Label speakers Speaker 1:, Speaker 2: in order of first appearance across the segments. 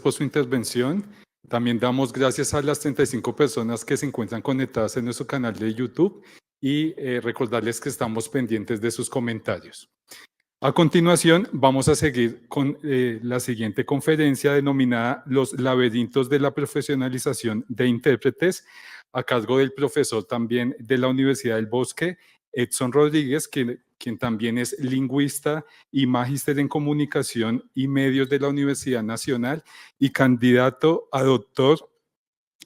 Speaker 1: por su intervención. También damos gracias a las 35 personas que se encuentran conectadas en nuestro canal de YouTube y recordarles que estamos pendientes de sus comentarios. A continuación, vamos a seguir con la siguiente conferencia denominada Los laberintos de la profesionalización de intérpretes, a cargo del profesor también de la Universidad del Bosque, Edson Rodríguez, quien también es lingüista y magíster en comunicación y medios de la Universidad Nacional y candidato a doctor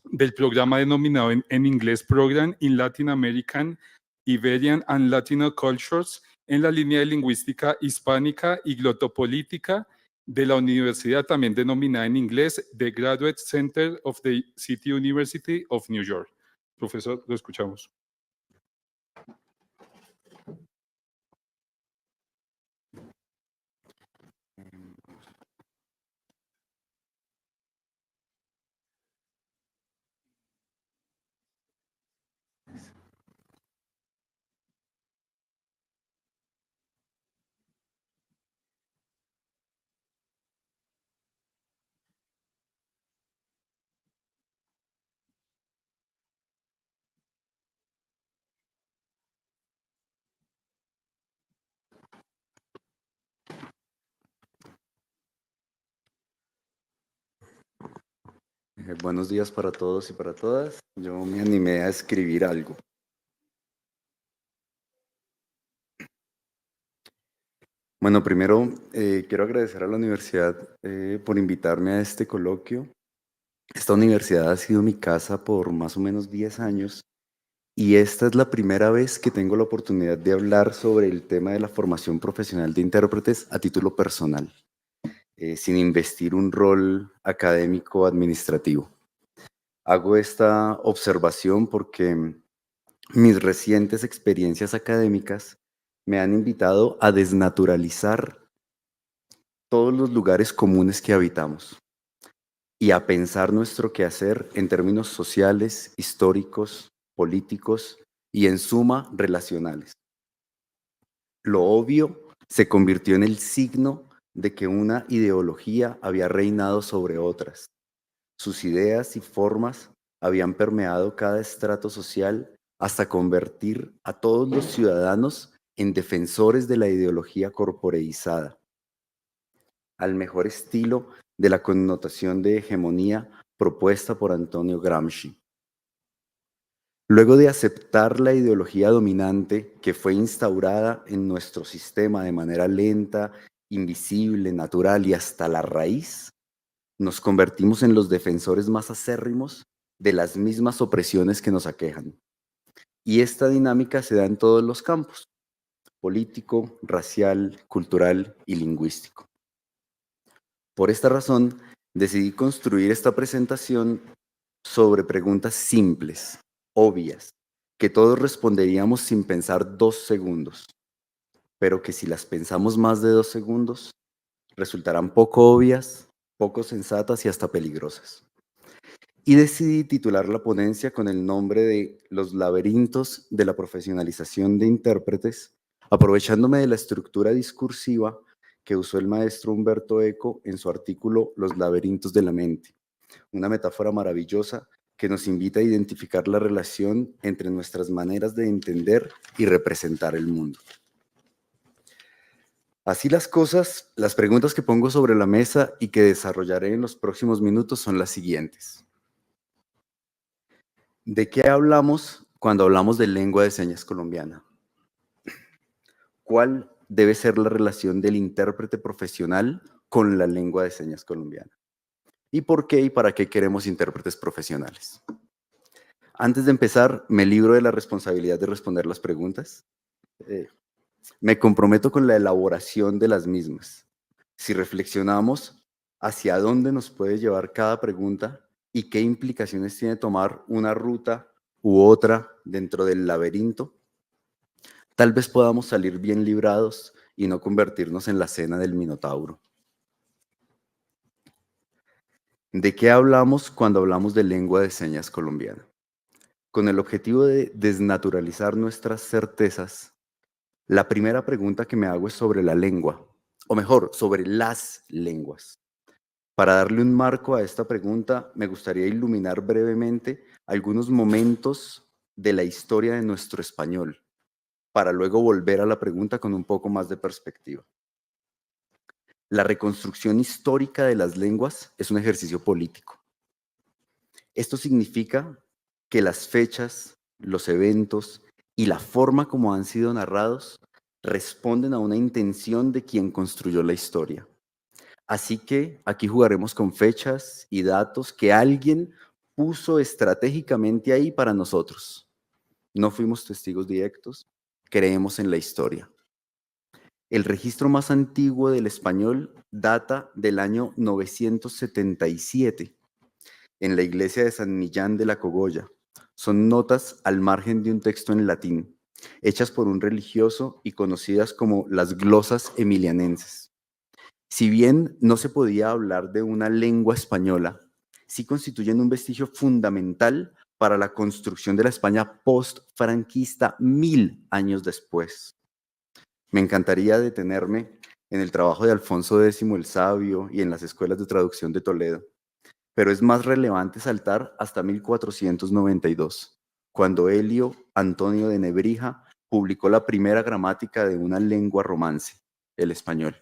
Speaker 1: del programa denominado en inglés Program in Latin American, Iberian and Latino Cultures, en la línea de lingüística hispánica y glotopolítica de la universidad, también denominada en inglés The Graduate Center of the City University of New York. Profesor, lo escuchamos.
Speaker 2: Buenos días para todos y para todas. Yo me animé a escribir algo. Bueno, primero quiero agradecer a la universidad por invitarme a este coloquio. Esta universidad ha sido mi casa por más o menos 10 años y esta es la primera vez que tengo la oportunidad de hablar sobre el tema de la formación profesional de intérpretes a título personal, sin investir un rol académico administrativo. Hago esta observación porque mis recientes experiencias académicas me han invitado a desnaturalizar todos los lugares comunes que habitamos y a pensar nuestro quehacer en términos sociales, históricos, políticos y en suma relacionales. Lo obvio se convirtió en el signo de que una ideología había reinado sobre otras. Sus ideas y formas habían permeado cada estrato social hasta convertir a todos los ciudadanos en defensores de la ideología corporeizada, al mejor estilo de la connotación de hegemonía propuesta por Antonio Gramsci. Luego de aceptar la ideología dominante que fue instaurada en nuestro sistema de manera lenta, invisible, natural y hasta la raíz, nos convertimos en los defensores más acérrimos de las mismas opresiones que nos aquejan. Y esta dinámica se da en todos los campos: político, racial, cultural y lingüístico. Por esta razón, decidí construir esta presentación sobre preguntas simples, obvias, que todos responderíamos sin pensar 2 segundos, pero que si las pensamos más de 2 segundos, resultarán poco obvias, poco sensatas y hasta peligrosas. Y decidí titular la ponencia con el nombre de Los laberintos de la profesionalización de intérpretes, aprovechándome de la estructura discursiva que usó el maestro Humberto Eco en su artículo Los laberintos de la mente, una metáfora maravillosa que nos invita a identificar la relación entre nuestras maneras de entender y representar el mundo. Así las cosas, las preguntas que pongo sobre la mesa y que desarrollaré en los próximos minutos son las siguientes. ¿De qué hablamos cuando hablamos de lengua de señas colombiana? ¿Cuál debe ser la relación del intérprete profesional con la lengua de señas colombiana? ¿Y por qué y para qué queremos intérpretes profesionales? Antes de empezar, me libro de la responsabilidad de responder las preguntas. Me comprometo con la elaboración de las mismas. Si reflexionamos hacia dónde nos puede llevar cada pregunta y qué implicaciones tiene tomar una ruta u otra dentro del laberinto, tal vez podamos salir bien librados y no convertirnos en la cena del Minotauro. ¿De qué hablamos cuando hablamos de lengua de señas colombiana? Con el objetivo de desnaturalizar nuestras certezas, la primera pregunta que me hago es sobre la lengua, o mejor, sobre las lenguas. Para darle un marco a esta pregunta, me gustaría iluminar brevemente algunos momentos de la historia de nuestro español, para luego volver a la pregunta con un poco más de perspectiva. La reconstrucción histórica de las lenguas es un ejercicio político. Esto significa que las fechas, los eventos y la forma como han sido narrados responden a una intención de quien construyó la historia. Así que aquí jugaremos con fechas y datos que alguien puso estratégicamente ahí para nosotros. No fuimos testigos directos, creemos en la historia. El registro más antiguo del español data del año 977 en la iglesia de San Millán de la Cogolla. Son notas al margen de un texto en latín, hechas por un religioso y conocidas como las glosas emilianenses. Si bien no se podía hablar de una lengua española, sí constituyen un vestigio fundamental para la construcción de la España post-franquista 1000 años después. Me encantaría detenerme en el trabajo de Alfonso X el Sabio y en las escuelas de traducción de Toledo, pero es más relevante saltar hasta 1492, cuando Helio Antonio de Nebrija publicó la primera gramática de una lengua romance, el español.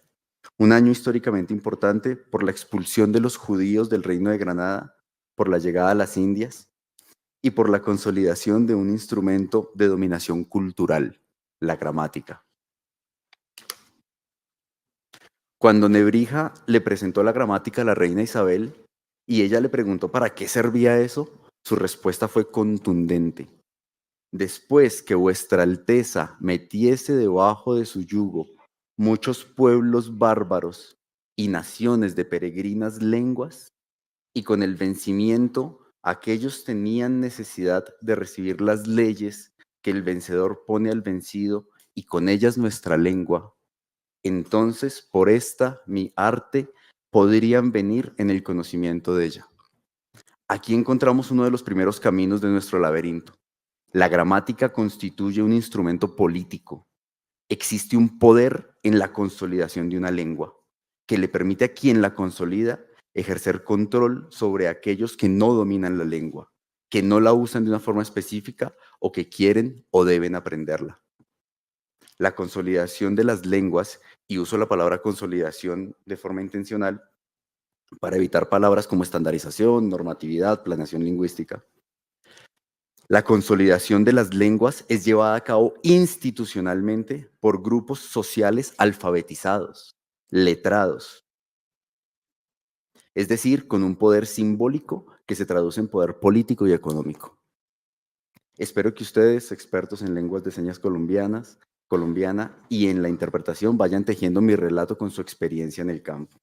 Speaker 2: Un año históricamente importante por la expulsión de los judíos del Reino de Granada, por la llegada a las Indias y por la consolidación de un instrumento de dominación cultural, la gramática. Cuando Nebrija le presentó la gramática a la reina Isabel y ella le preguntó para qué servía eso, su respuesta fue contundente. Después que vuestra Alteza metiese debajo de su yugo muchos pueblos bárbaros y naciones de peregrinas lenguas, y con el vencimiento aquellos tenían necesidad de recibir las leyes que el vencedor pone al vencido, y con ellas nuestra lengua, entonces por esta mi arte podrían venir en el conocimiento de ella. Aquí encontramos uno de los primeros caminos de nuestro laberinto. La gramática constituye un instrumento político. Existe un poder en la consolidación de una lengua que le permite a quien la consolida ejercer control sobre aquellos que no dominan la lengua, que no la usan de una forma específica o que quieren o deben aprenderla. La consolidación de las lenguas, y uso la palabra consolidación de forma intencional para evitar palabras como estandarización, normatividad, planeación lingüística. La consolidación de las lenguas es llevada a cabo institucionalmente por grupos sociales alfabetizados, letrados, es decir, con un poder simbólico que se traduce en poder político y económico. Espero que ustedes, expertos en lenguas de señas colombiana y en la interpretación, vayan tejiendo mi relato con su experiencia en el campo.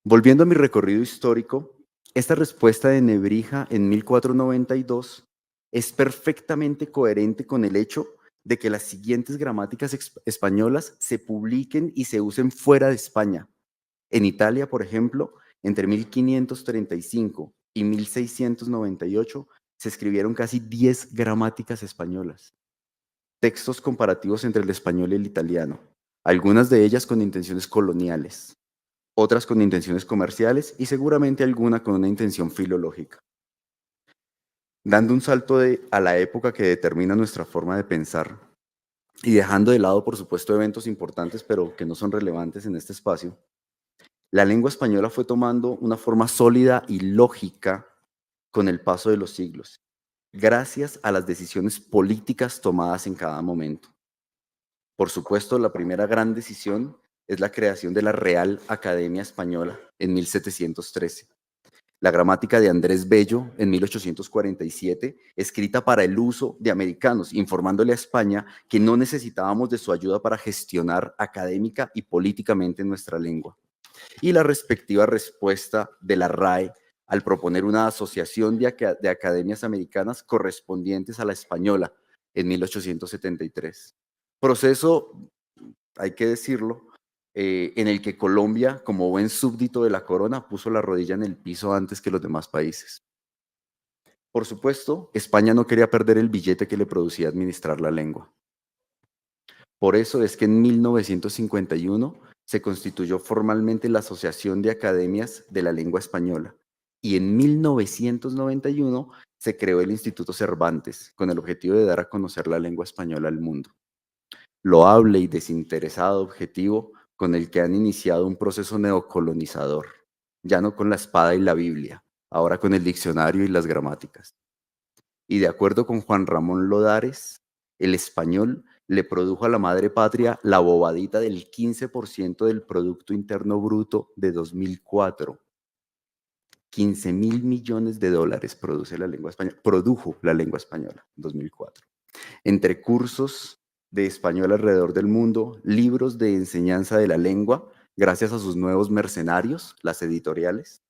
Speaker 2: Volviendo a mi recorrido histórico, esta respuesta de Nebrija en 1492 es perfectamente coherente con el hecho de que las siguientes gramáticas españolas se publiquen y se usen fuera de España. En Italia, por ejemplo, entre 1535 y 1698 se escribieron casi 10 gramáticas españolas, textos comparativos entre el español y el italiano, algunas de ellas con intenciones coloniales, otras con intenciones comerciales y seguramente alguna con una intención filológica. Dando un salto a la época que determina nuestra forma de pensar y dejando de lado, por supuesto, eventos importantes pero que no son relevantes en este espacio, la lengua española fue tomando una forma sólida y lógica con el paso de los siglos, gracias a las decisiones políticas tomadas en cada momento. Por supuesto, la primera gran decisión es la creación de la Real Academia Española en 1713. La gramática de Andrés Bello en 1847, escrita para el uso de americanos, informándole a España que no necesitábamos de su ayuda para gestionar académica y políticamente nuestra lengua. Y la respectiva respuesta de la RAE al proponer una asociación de academias americanas correspondientes a la española en 1873. Proceso, hay que decirlo, en el que Colombia, como buen súbdito de la corona, puso la rodilla en el piso antes que los demás países. Por supuesto, España no quería perder el billete que le producía administrar la lengua. Por eso es que en 1951 se constituyó formalmente la Asociación de Academias de la Lengua Española y en 1991 se creó el Instituto Cervantes con el objetivo de dar a conocer la lengua española al mundo. Loable y desinteresado objetivo con el que han iniciado un proceso neocolonizador, ya no con la espada y la Biblia, ahora con el diccionario y las gramáticas. Y de acuerdo con Juan Ramón Lodares, el español le produjo a la madre patria la bobadita del 15% del Producto Interno Bruto de 2004. 15.000 millones de dólares produjo la lengua española en 2004. Entre cursos de español alrededor del mundo, libros de enseñanza de la lengua, gracias a sus nuevos mercenarios, las editoriales,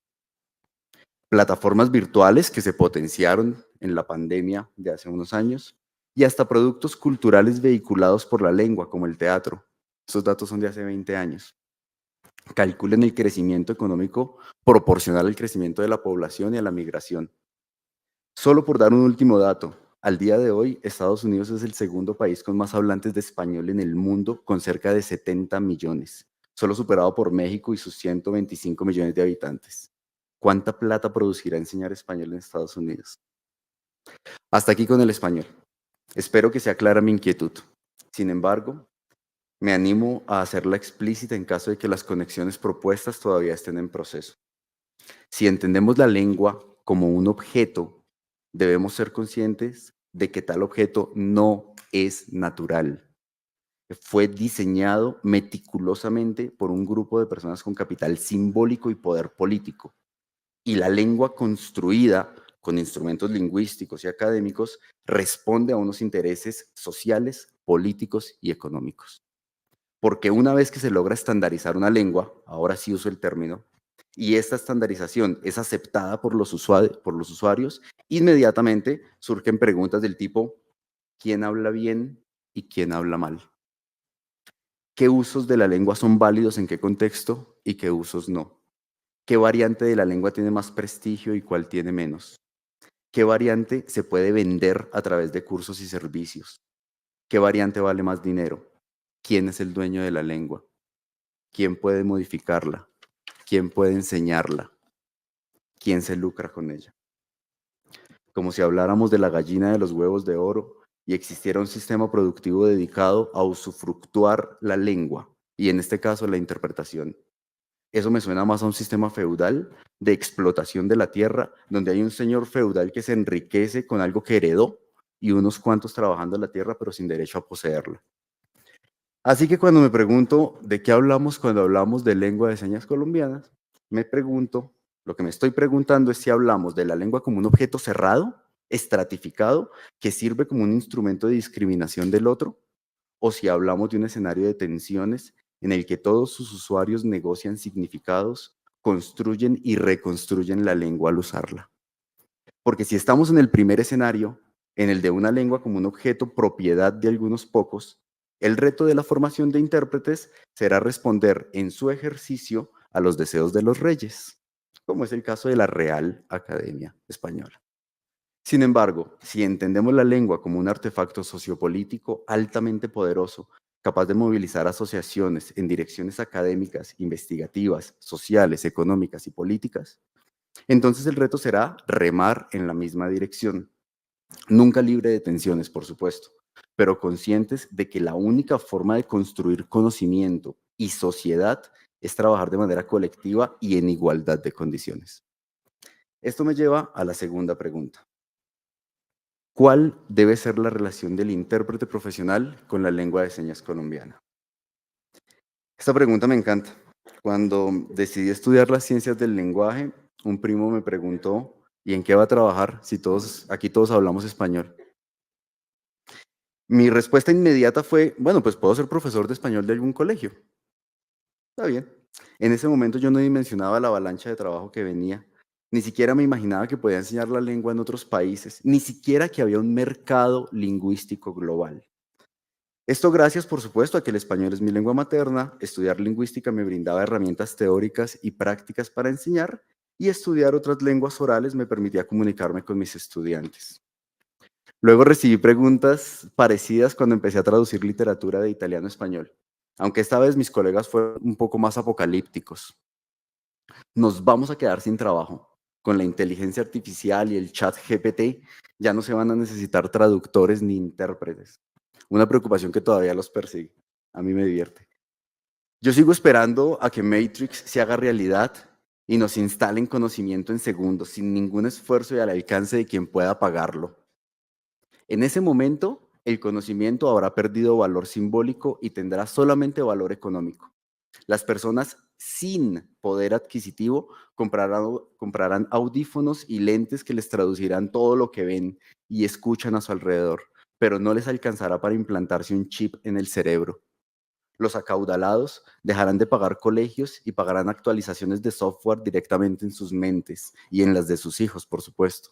Speaker 2: plataformas virtuales que se potenciaron en la pandemia de hace unos años, y hasta productos culturales vehiculados por la lengua, como el teatro. Esos datos son de hace 20 años. Calculen el crecimiento económico proporcional al crecimiento de la población y a la migración. Solo por dar un último dato, al día de hoy, Estados Unidos es el segundo país con más hablantes de español en el mundo, con cerca de 70 millones, solo superado por México y sus 125 millones de habitantes. ¿Cuánta plata producirá enseñar español en Estados Unidos? Hasta aquí con el español. Espero que sea clara mi inquietud. Sin embargo, me animo a hacerla explícita en caso de que las conexiones propuestas todavía estén en proceso. Si entendemos la lengua como un objeto, debemos ser conscientes de que tal objeto no es natural. Fue diseñado meticulosamente por un grupo de personas con capital simbólico y poder político. Y la lengua construida con instrumentos lingüísticos y académicos responde a unos intereses sociales, políticos y económicos. Porque una vez que se logra estandarizar una lengua, ahora sí uso el término, y esta estandarización es aceptada por los usuarios, inmediatamente surgen preguntas del tipo, ¿quién habla bien y quién habla mal? ¿Qué usos de la lengua son válidos en qué contexto y qué usos no? ¿Qué variante de la lengua tiene más prestigio y cuál tiene menos? ¿Qué variante se puede vender a través de cursos y servicios? ¿Qué variante vale más dinero? ¿Quién es el dueño de la lengua? ¿Quién puede modificarla? ¿Quién puede enseñarla? ¿Quién se lucra con ella? Como si habláramos de la gallina de los huevos de oro y existiera un sistema productivo dedicado a usufructuar la lengua, y en este caso la interpretación. Eso me suena más a un sistema feudal de explotación de la tierra, donde hay un señor feudal que se enriquece con algo que heredó y unos cuantos trabajando la tierra pero sin derecho a poseerla. Así que cuando me pregunto de qué hablamos cuando hablamos de lengua de señas colombianas, lo que me estoy preguntando es si hablamos de la lengua como un objeto cerrado, estratificado, que sirve como un instrumento de discriminación del otro, o si hablamos de un escenario de tensiones en el que todos sus usuarios negocian significados, construyen y reconstruyen la lengua al usarla. Porque si estamos en el primer escenario, en el de una lengua como un objeto propiedad de algunos pocos, el reto de la formación de intérpretes será responder en su ejercicio a los deseos de los reyes, como es el caso de la Real Academia Española. Sin embargo, si entendemos la lengua como un artefacto sociopolítico altamente poderoso, capaz de movilizar asociaciones en direcciones académicas, investigativas, sociales, económicas y políticas, entonces el reto será remar en la misma dirección, nunca libre de tensiones, por supuesto, pero conscientes de que la única forma de construir conocimiento y sociedad es trabajar de manera colectiva y en igualdad de condiciones. Esto me lleva a la segunda pregunta. ¿Cuál debe ser la relación del intérprete profesional con la lengua de señas colombiana? Esta pregunta me encanta. Cuando decidí estudiar las ciencias del lenguaje, un primo me preguntó, ¿y en qué va a trabajar si aquí todos hablamos español? Mi respuesta inmediata fue, bueno, pues puedo ser profesor de español de algún colegio. Está bien. En ese momento yo no dimensionaba la avalancha de trabajo que venía. Ni siquiera me imaginaba que podía enseñar la lengua en otros países. Ni siquiera que había un mercado lingüístico global. Esto gracias, por supuesto, a que el español es mi lengua materna, estudiar lingüística me brindaba herramientas teóricas y prácticas para enseñar, y estudiar otras lenguas orales me permitía comunicarme con mis estudiantes. Luego recibí preguntas parecidas cuando empecé a traducir literatura de italiano a español. aunque esta vez mis colegas fueron un poco más apocalípticos. Nos vamos a quedar sin trabajo. Con la inteligencia artificial y el chat GPT ya no se van a necesitar traductores ni intérpretes. Una preocupación que todavía los persigue. A mí me divierte. Yo sigo esperando a que Matrix se haga realidad y nos instalen conocimiento en segundos, sin ningún esfuerzo y al alcance de quien pueda pagarlo. En ese momento, el conocimiento habrá perdido valor simbólico y tendrá solamente valor económico. Las personas sin poder adquisitivo comprarán audífonos y lentes que les traducirán todo lo que ven y escuchan a su alrededor, pero no les alcanzará para implantarse un chip en el cerebro. Los acaudalados dejarán de pagar colegios y pagarán actualizaciones de software directamente en sus mentes y en las de sus hijos, por supuesto.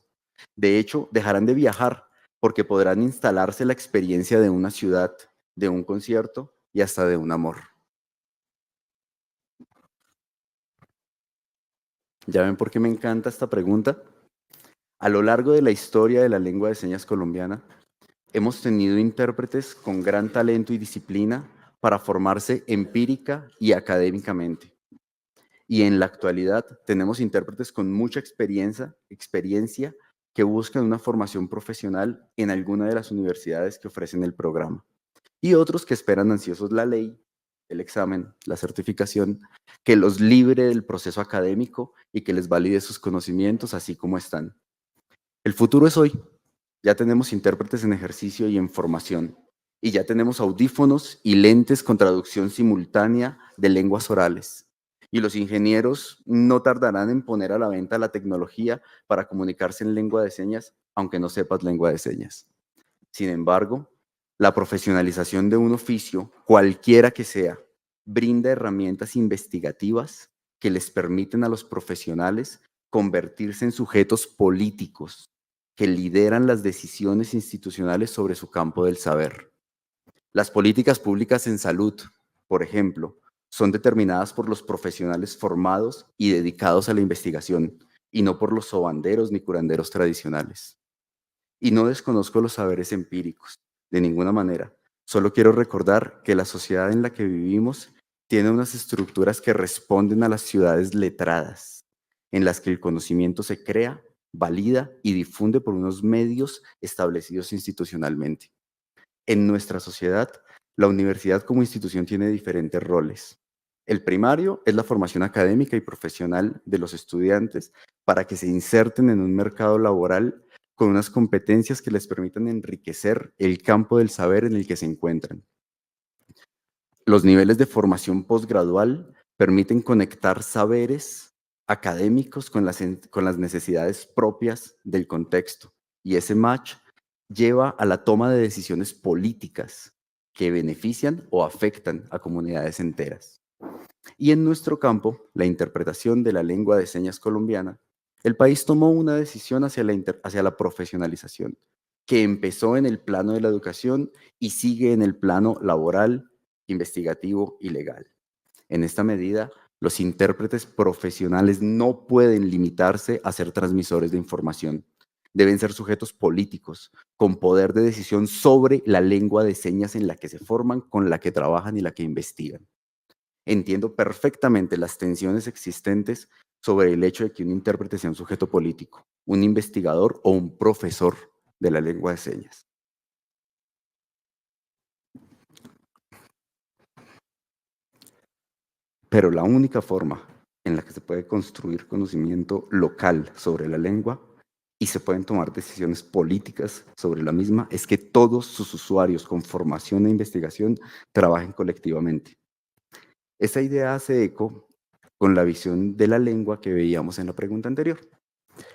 Speaker 2: De hecho, dejarán de viajar porque podrán instalarse la experiencia de una ciudad, de un concierto y hasta de un amor. ¿Ya ven por qué me encanta esta pregunta? A lo largo de la historia de la lengua de señas colombiana, hemos tenido intérpretes con gran talento y disciplina para formarse empírica y académicamente. Y en la actualidad tenemos intérpretes con mucha experiencia que buscan una formación profesional en alguna de las universidades que ofrecen el programa. Y otros que esperan ansiosos la ley, el examen, la certificación, que los libre del proceso académico y que les valide sus conocimientos así como están. El futuro es hoy. Ya tenemos intérpretes en ejercicio y en formación. Y ya tenemos audífonos y lentes con traducción simultánea de lenguas orales. Y los ingenieros no tardarán en poner a la venta la tecnología para comunicarse en lengua de señas, aunque no sepas lengua de señas. Sin embargo, la profesionalización de un oficio, cualquiera que sea, brinda herramientas investigativas que les permiten a los profesionales convertirse en sujetos políticos que lideran las decisiones institucionales sobre su campo del saber. Las políticas públicas en salud, por ejemplo, son determinadas por los profesionales formados y dedicados a la investigación, y no por los sobanderos ni curanderos tradicionales. Y no desconozco los saberes empíricos, de ninguna manera. Solo quiero recordar que la sociedad en la que vivimos tiene unas estructuras que responden a las ciudades letradas, en las que el conocimiento se crea, valida y difunde por unos medios establecidos institucionalmente. En nuestra sociedad, la universidad como institución tiene diferentes roles. El primario es la formación académica y profesional de los estudiantes para que se inserten en un mercado laboral con unas competencias que les permitan enriquecer el campo del saber en el que se encuentran. Los niveles de formación posgradual permiten conectar saberes académicos con las necesidades propias del contexto, y ese match lleva a la toma de decisiones políticas que benefician o afectan a comunidades enteras. Y en nuestro campo, la interpretación de la lengua de señas colombiana, el país tomó una decisión hacia la profesionalización, que empezó en el plano de la educación y sigue en el plano laboral, investigativo y legal. En esta medida, los intérpretes profesionales no pueden limitarse a ser transmisores de información. Deben ser sujetos políticos, con poder de decisión sobre la lengua de señas en la que se forman, con la que trabajan y la que investigan. Entiendo perfectamente las tensiones existentes sobre el hecho de que un intérprete sea un sujeto político, un investigador o un profesor de la lengua de señas. Pero la única forma en la que se puede construir conocimiento local sobre la lengua y se pueden tomar decisiones políticas sobre la misma es que todos sus usuarios con formación e investigación trabajen colectivamente. Esa idea hace eco con la visión de la lengua que veíamos en la pregunta anterior.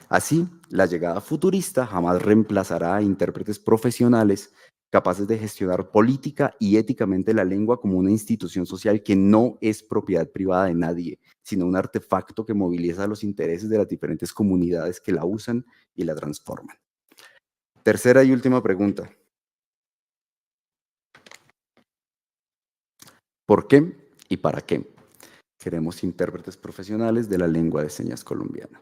Speaker 2: Así, la llegada futurista jamás reemplazará a intérpretes profesionales capaces de gestionar política y éticamente la lengua como una institución social que no es propiedad privada de nadie, sino un artefacto que moviliza los intereses de las diferentes comunidades que la usan y la transforman. Tercera y última pregunta. ¿Por qué y para qué queremos intérpretes profesionales de la lengua de señas colombiana?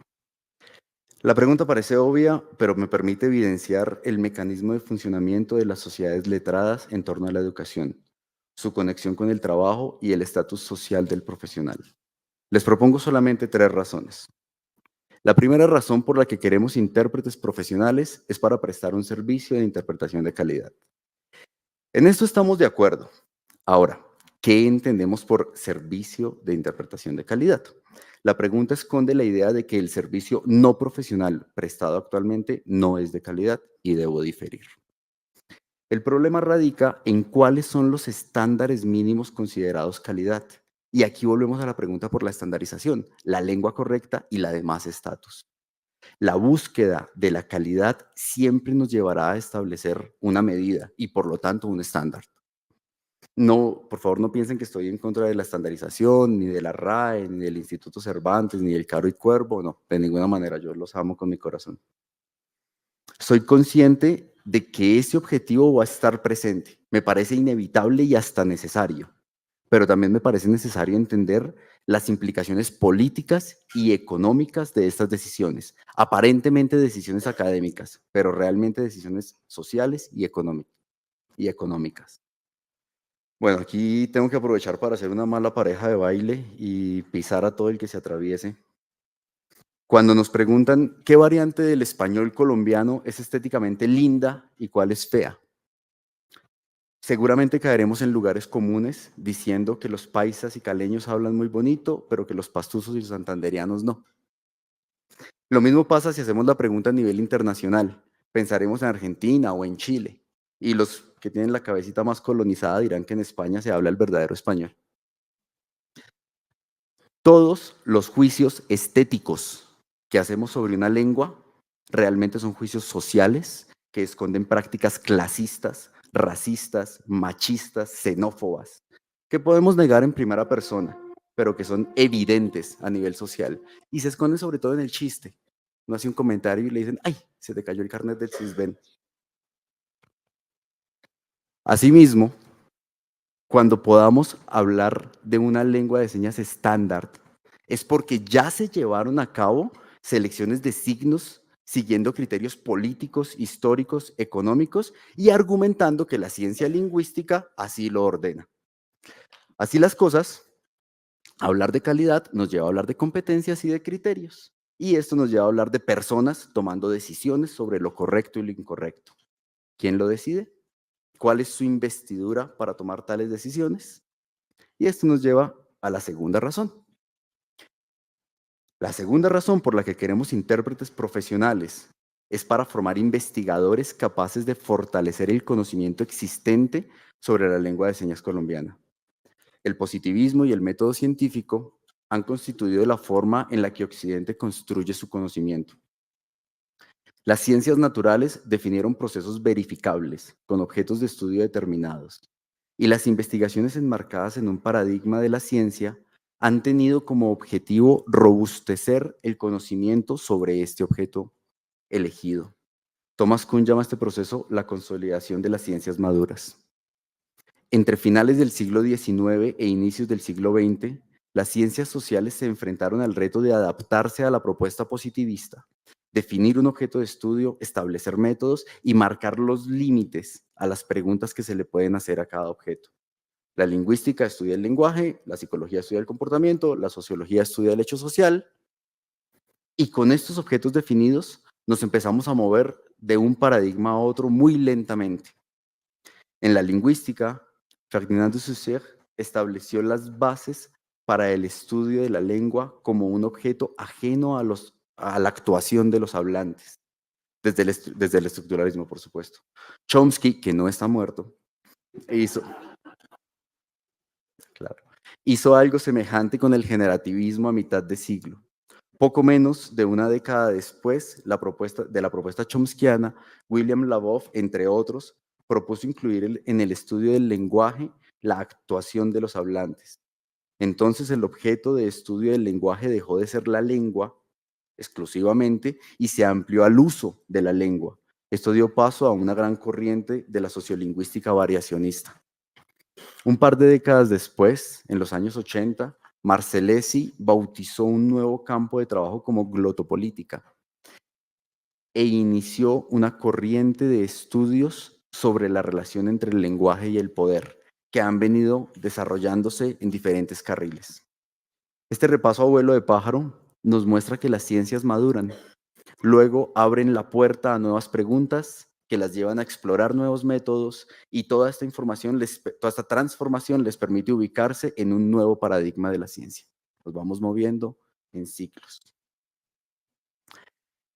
Speaker 2: La pregunta parece obvia, pero me permite evidenciar el mecanismo de funcionamiento de las sociedades letradas en torno a la educación. su conexión con el trabajo y el estatus social del profesional. Les propongo solamente 3 razones. La primera razón por la que queremos intérpretes profesionales es para prestar un servicio de interpretación de calidad. En esto estamos de acuerdo. Ahora, ¿qué entendemos por servicio de interpretación de calidad? La pregunta esconde la idea de que el servicio no profesional prestado actualmente no es de calidad y debo diferir. El problema radica en cuáles son los estándares mínimos considerados calidad. Y aquí volvemos a la pregunta por la estandarización, la lengua correcta y la de más estatus. La búsqueda de la calidad siempre nos llevará a establecer una medida y por lo tanto un estándar. No, por favor, no piensen que estoy en contra de la estandarización, ni de la RAE, ni del Instituto Cervantes, ni del Caro y Cuervo, no, de ninguna manera, yo los amo con mi corazón. Soy consciente de que ese objetivo va a estar presente, me parece inevitable y hasta necesario, pero también me parece necesario entender las implicaciones políticas y económicas de estas decisiones, aparentemente decisiones académicas, pero realmente decisiones sociales y económicas. Bueno, aquí tengo que aprovechar para hacer una mala pareja de baile y pisar a todo el que se atraviese. Cuando nos preguntan qué variante del español colombiano es estéticamente linda y cuál es fea, seguramente caeremos en lugares comunes diciendo que los paisas y caleños hablan muy bonito, pero que los pastusos y los santanderianos no. Lo mismo pasa si hacemos la pregunta a nivel internacional. Pensaremos en Argentina o en Chile, y los que tienen la cabecita más colonizada dirán que en España se habla el verdadero español. Todos los juicios estéticos que hacemos sobre una lengua realmente son juicios sociales que esconden prácticas clasistas, racistas, machistas, xenófobas, que podemos negar en primera persona, pero que son evidentes a nivel social y se esconden sobre todo en el chiste. Uno hace un comentario y le dicen, ¡ay, se te cayó el carnet del Sisbén! Asimismo, cuando podamos hablar de una lengua de señas estándar, es porque ya se llevaron a cabo selecciones de signos siguiendo criterios políticos, históricos, económicos y argumentando que la ciencia lingüística así lo ordena. Así las cosas, hablar de calidad nos lleva a hablar de competencias y de criterios. Y esto nos lleva a hablar de personas tomando decisiones sobre lo correcto y lo incorrecto. ¿Quién lo decide? ¿Cuál es su investidura para tomar tales decisiones? Y esto nos lleva a la segunda razón. La segunda razón por la que queremos intérpretes profesionales es para formar investigadores capaces de fortalecer el conocimiento existente sobre la lengua de señas colombiana. El positivismo y el método científico han constituido la forma en la que Occidente construye su conocimiento. Las ciencias naturales definieron procesos verificables, con objetos de estudio determinados, y las investigaciones enmarcadas en un paradigma de la ciencia han tenido como objetivo robustecer el conocimiento sobre este objeto elegido. Thomas Kuhn llama a este proceso la consolidación de las ciencias maduras. Entre finales del siglo XIX e inicios del siglo XX, las ciencias sociales se enfrentaron al reto de adaptarse a la propuesta positivista, definir un objeto de estudio, establecer métodos y marcar los límites a las preguntas que se le pueden hacer a cada objeto. La lingüística estudia el lenguaje, la psicología estudia el comportamiento, la sociología estudia el hecho social, y con estos objetos definidos nos empezamos a mover de un paradigma a otro muy lentamente. En la lingüística, Ferdinand de Saussure estableció las bases para el estudio de la lengua como un objeto ajeno a la actuación de los hablantes, desde el estructuralismo, por supuesto. Chomsky, que no está muerto, hizo, claro, hizo algo semejante con el generativismo a mitad de siglo. Poco menos de una década después de la propuesta chomskiana, William Labov, entre otros, propuso incluir en el estudio del lenguaje la actuación de los hablantes. Entonces el objeto de estudio del lenguaje dejó de ser la lengua exclusivamente y se amplió al uso de la lengua. Esto dio paso a una gran corriente de la sociolingüística variacionista. Un par de décadas después, en los años 80, Marcellesi bautizó un nuevo campo de trabajo como glotopolítica e inició una corriente de estudios sobre la relación entre el lenguaje y el poder, que han venido desarrollándose en diferentes carriles. Este repaso a vuelo de pájaro nos muestra que las ciencias maduran, luego abren la puerta a nuevas preguntas que las llevan a explorar nuevos métodos y toda esta toda esta transformación les permite ubicarse en un nuevo paradigma de la ciencia. Nos vamos moviendo en ciclos.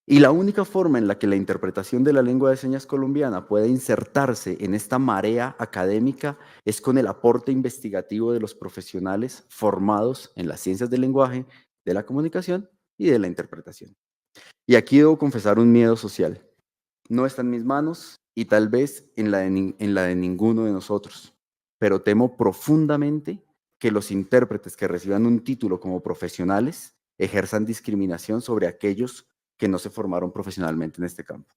Speaker 2: Y la única forma en la que la interpretación de la lengua de señas colombiana puede insertarse en esta marea académica es con el aporte investigativo de los profesionales formados en las ciencias del lenguaje, de la comunicación y de la interpretación. Y aquí debo confesar un miedo social. No está en mis manos y tal vez en la de ninguno de nosotros, pero temo profundamente que los intérpretes que reciban un título como profesionales ejerzan discriminación sobre aquellos que no se formaron profesionalmente en este campo.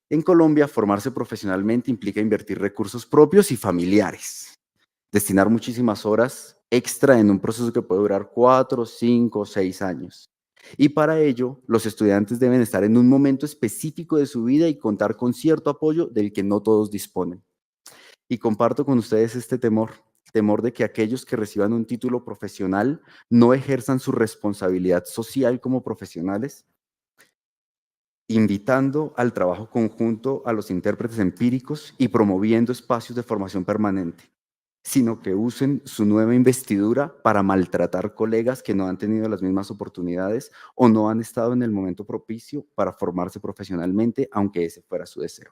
Speaker 2: En Colombia, formarse profesionalmente implica invertir recursos propios y familiares, destinar muchísimas horas extra en un proceso que puede durar 4, 5, 6 años. Y para ello, los estudiantes deben estar en un momento específico de su vida y contar con cierto apoyo del que no todos disponen. Y comparto con ustedes este temor de que aquellos que reciban un título profesional no ejerzan su responsabilidad social como profesionales, invitando al trabajo conjunto a los intérpretes empíricos y promoviendo espacios de formación permanente, sino que usen su nueva investidura para maltratar colegas que no han tenido las mismas oportunidades o no han estado en el momento propicio para formarse profesionalmente, aunque ese fuera su deseo.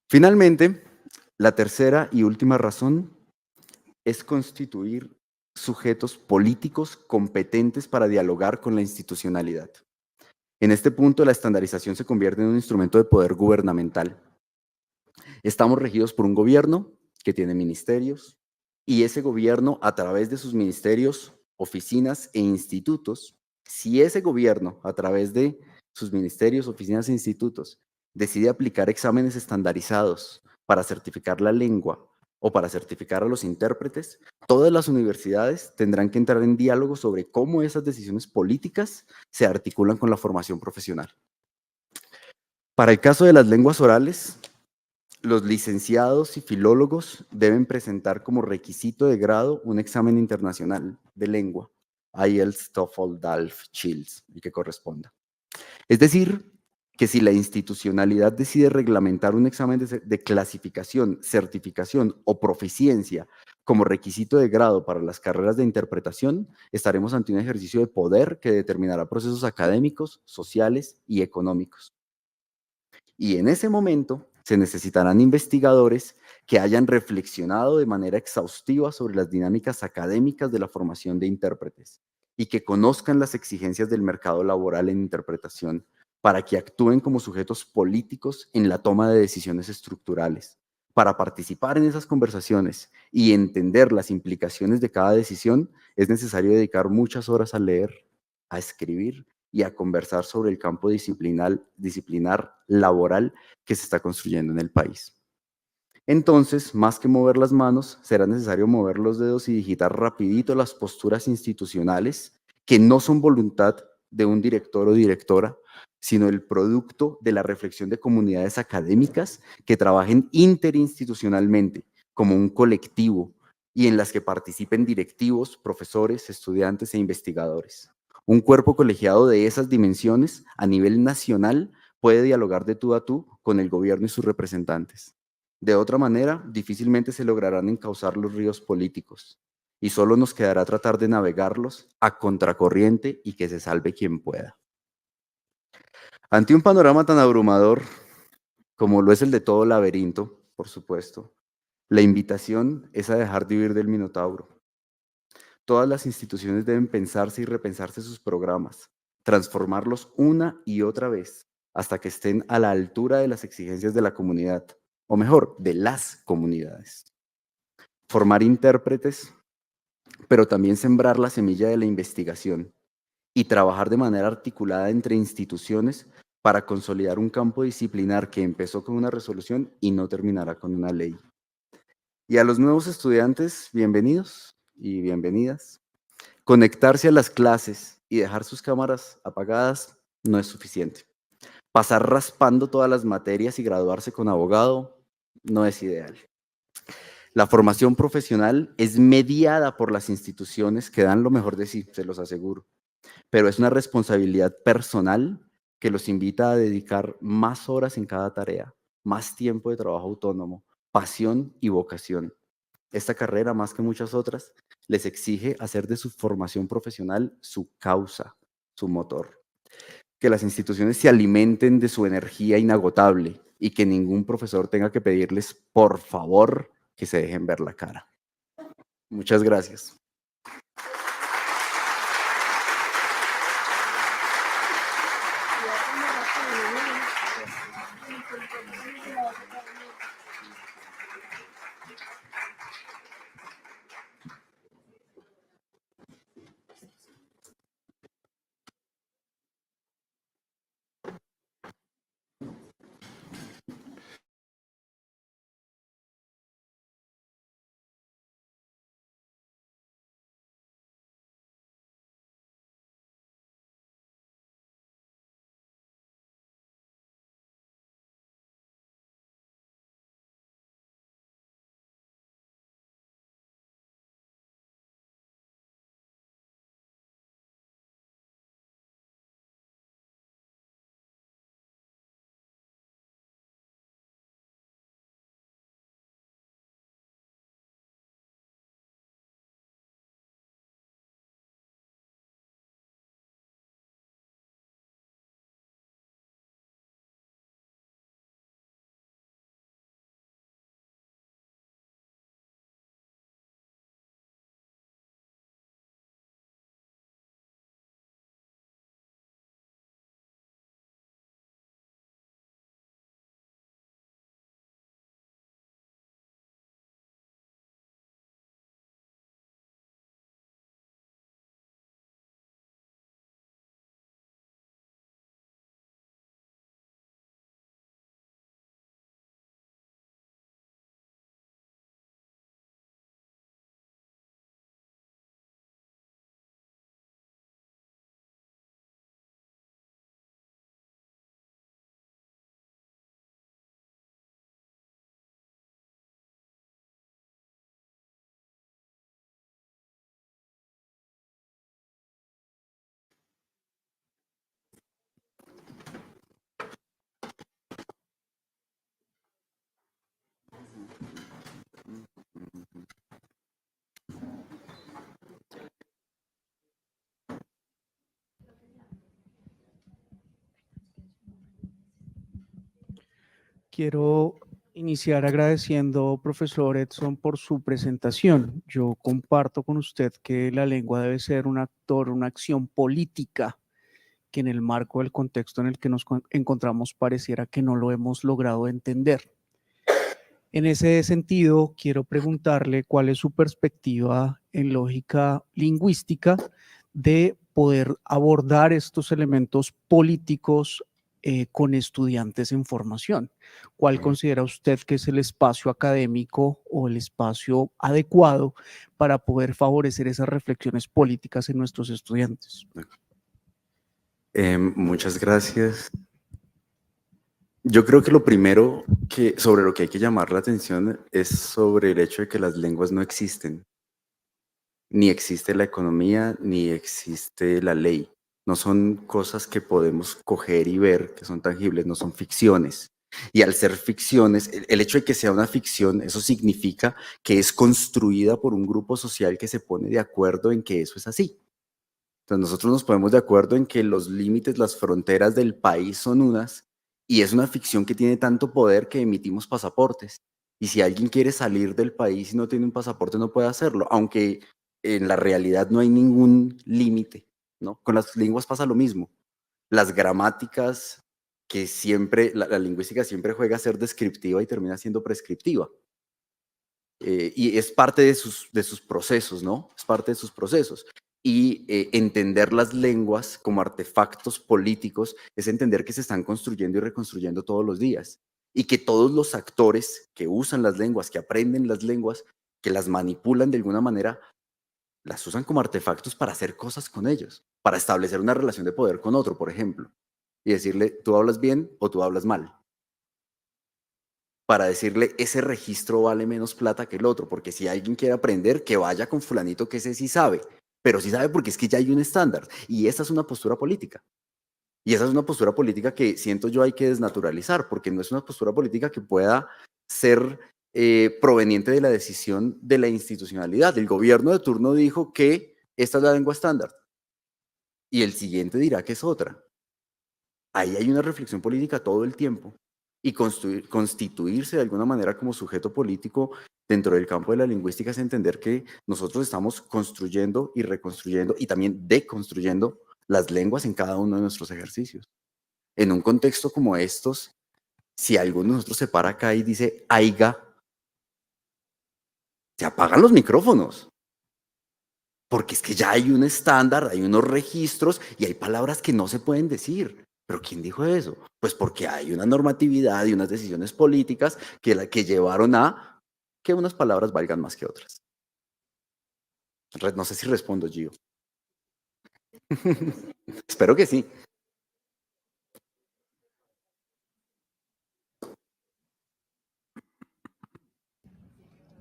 Speaker 2: Finalmente, la tercera y última razón es constituir sujetos políticos competentes para dialogar con la institucionalidad. En este punto, la estandarización se convierte en un instrumento de poder gubernamental. Estamos regidos por un gobierno que tiene ministerios y ese gobierno, a través de sus ministerios, oficinas e institutos, si ese gobierno, a través de sus ministerios, oficinas e institutos, decide aplicar exámenes estandarizados para certificar la lengua o para certificar a los intérpretes, todas las universidades tendrán que entrar en diálogo sobre cómo esas decisiones políticas se articulan con la formación profesional. Para el caso de las lenguas orales, los licenciados y filólogos deben presentar como requisito de grado un examen internacional de lengua, IELTS, TOEFL, DALF, CHILS, el que corresponda. Es decir, que si la institucionalidad decide reglamentar un examen de clasificación, certificación o proficiencia como requisito de grado para las carreras de interpretación, estaremos ante un ejercicio de poder que determinará procesos académicos, sociales y económicos. Y en ese momento se necesitarán investigadores que hayan reflexionado de manera exhaustiva sobre las dinámicas académicas de la formación de intérpretes y que conozcan las exigencias del mercado laboral en interpretación para que actúen como sujetos políticos en la toma de decisiones estructurales. Para participar en esas conversaciones y entender las implicaciones de cada decisión, es necesario dedicar muchas horas a leer, a escribir y a conversar sobre el campo disciplinar laboral que se está construyendo en el país. Entonces, más que mover las manos, será necesario mover los dedos y digitar rapidito las posturas institucionales que no son voluntad de un director o directora, sino el producto de la reflexión de comunidades académicas que trabajen interinstitucionalmente como un colectivo y en las que participen directivos, profesores, estudiantes e investigadores. Un cuerpo colegiado de esas dimensiones a nivel nacional puede dialogar de tú a tú con el gobierno y sus representantes. De otra manera, difícilmente se lograrán encauzar los ríos políticos y solo nos quedará tratar de navegarlos a contracorriente y que se salve quien pueda. Ante un panorama tan abrumador como lo es el de todo laberinto, por supuesto, la invitación es a dejar de huir del Minotauro. Todas las instituciones deben pensarse y repensarse sus programas, transformarlos una y otra vez hasta que estén a la altura de las exigencias de la comunidad, o mejor, de las comunidades. Formar intérpretes, pero también sembrar la semilla de la investigación y trabajar de manera articulada entre instituciones para consolidar un campo disciplinar que empezó con una resolución y no terminará con una ley. Y a los nuevos estudiantes, bienvenidos y bienvenidas. Conectarse a las clases y dejar sus cámaras apagadas no es suficiente. Pasar raspando todas las materias y graduarse con abogado no es ideal. La formación profesional es mediada por las instituciones que dan lo mejor de sí, se los aseguro, pero es una responsabilidad personal que los invita a dedicar más horas en cada tarea, más tiempo de trabajo autónomo, pasión y vocación. Esta carrera, más que muchas otras, les exige hacer de su formación profesional su causa, su motor. Que las instituciones se alimenten de su energía inagotable y que ningún profesor tenga que pedirles, por favor, que se dejen ver la cara. Muchas gracias.
Speaker 3: Quiero iniciar agradeciendo, profesor Edson, por su presentación. Yo comparto con usted que la lengua debe ser un actor, una acción política, que en el marco del contexto en el que nos encontramos pareciera que no lo hemos logrado entender. En ese sentido, quiero preguntarle cuál es su perspectiva en lógica lingüística de poder abordar estos elementos políticos con estudiantes en formación. ¿Cuál considera usted que es el espacio académico o el espacio adecuado para poder favorecer esas reflexiones políticas en nuestros estudiantes?
Speaker 2: Muchas gracias. Yo creo que lo primero sobre lo que hay que llamar la atención es sobre el hecho de que las lenguas no existen. Ni existe la economía, ni existe la ley. No son cosas que podemos coger y ver, que son tangibles, no son ficciones. Y al ser ficciones, el hecho de que sea una ficción, eso significa que es construida por un grupo social que se pone de acuerdo en que eso es así. Entonces nosotros nos ponemos de acuerdo en que los límites, las fronteras del país son unas, y es una ficción que tiene tanto poder que emitimos pasaportes. Y si alguien quiere salir del país y no tiene un pasaporte, no puede hacerlo, aunque en la realidad no hay ningún límite, ¿no? Con las lenguas pasa lo mismo. Las gramáticas, que siempre, la lingüística siempre juega a ser descriptiva y termina siendo prescriptiva. Y es parte de sus procesos, ¿no? Es parte de sus procesos. Y entender las lenguas como artefactos políticos es entender que se están construyendo y reconstruyendo todos los días. Y que todos los actores que usan las lenguas, que aprenden las lenguas, que las manipulan de alguna manera, las usan como artefactos para hacer cosas con ellos, para establecer una relación de poder con otro, por ejemplo. Y decirle, tú hablas bien o tú hablas mal. para decirle ese registro vale menos plata que el otro, porque si alguien quiere aprender, que vaya con fulanito que ese sí sabe, pero sí sabe porque es que ya hay un estándar, y esa es una postura política. Y esa es una postura política que siento yo hay que desnaturalizar, porque no es una postura política que pueda ser proveniente de la decisión de la institucionalidad. El gobierno de turno dijo que esta es la lengua estándar, y el siguiente dirá que es otra. Ahí hay una reflexión política todo el tiempo, y constituirse de alguna manera como sujeto político dentro del campo de la lingüística es entender que nosotros estamos construyendo y reconstruyendo y también deconstruyendo las lenguas en cada uno de nuestros ejercicios. En un contexto como estos, si alguno de nosotros se para acá y dice aiga, se apagan los micrófonos, porque es que ya hay un estándar, hay unos registros y hay palabras que no se pueden decir. ¿Pero quién dijo eso? Pues porque hay una normatividad y unas decisiones políticas que llevaron a que unas palabras valgan más que otras. No sé si respondo, Gio. Espero que sí.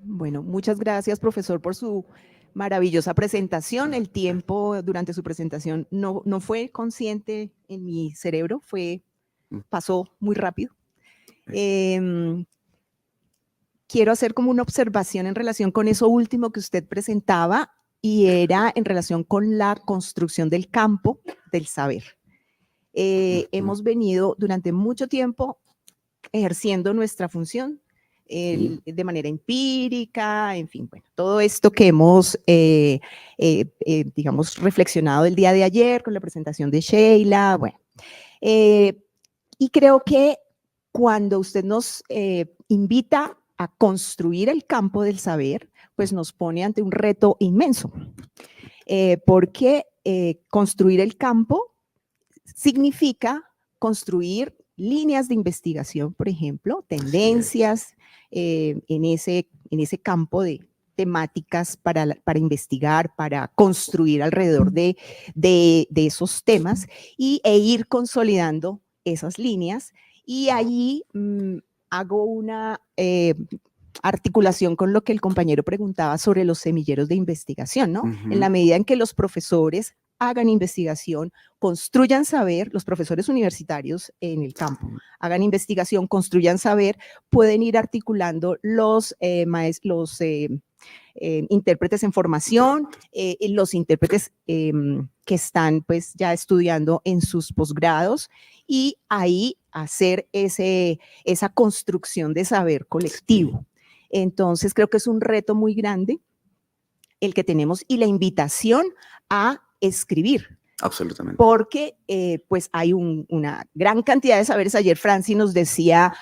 Speaker 4: Bueno, muchas gracias, profesor, por su maravillosa presentación. El tiempo durante su presentación no fue consciente en mi cerebro, pasó muy rápido. Quiero hacer como una observación en relación con eso último que usted presentaba y era en relación con la construcción del campo del saber. Hemos venido durante mucho tiempo ejerciendo nuestra función de manera empírica, en fin, bueno, todo esto que hemos, digamos, reflexionado el día de ayer con la presentación de Sheila, bueno. Y creo que cuando usted nos invita a construir el campo del saber, pues nos pone ante un reto inmenso, porque construir el campo significa construir líneas de investigación, por ejemplo, tendencias en ese campo de temáticas para investigar, para construir alrededor de esos temas e ir consolidando esas líneas. Y allí hago una articulación con lo que el compañero preguntaba sobre los semilleros de investigación, ¿no? En la medida en que los profesores hagan investigación, construyan saber, los profesores universitarios en el campo, hagan investigación, construyan saber, pueden ir articulando los intérpretes en formación, los intérpretes que están pues ya estudiando en sus posgrados y ahí hacer esa construcción de saber colectivo. Entonces creo que es un reto muy grande el que tenemos y la invitación a escribir.
Speaker 2: Absolutamente.
Speaker 4: Porque pues hay una gran cantidad de saberes. Ayer Franci nos decía,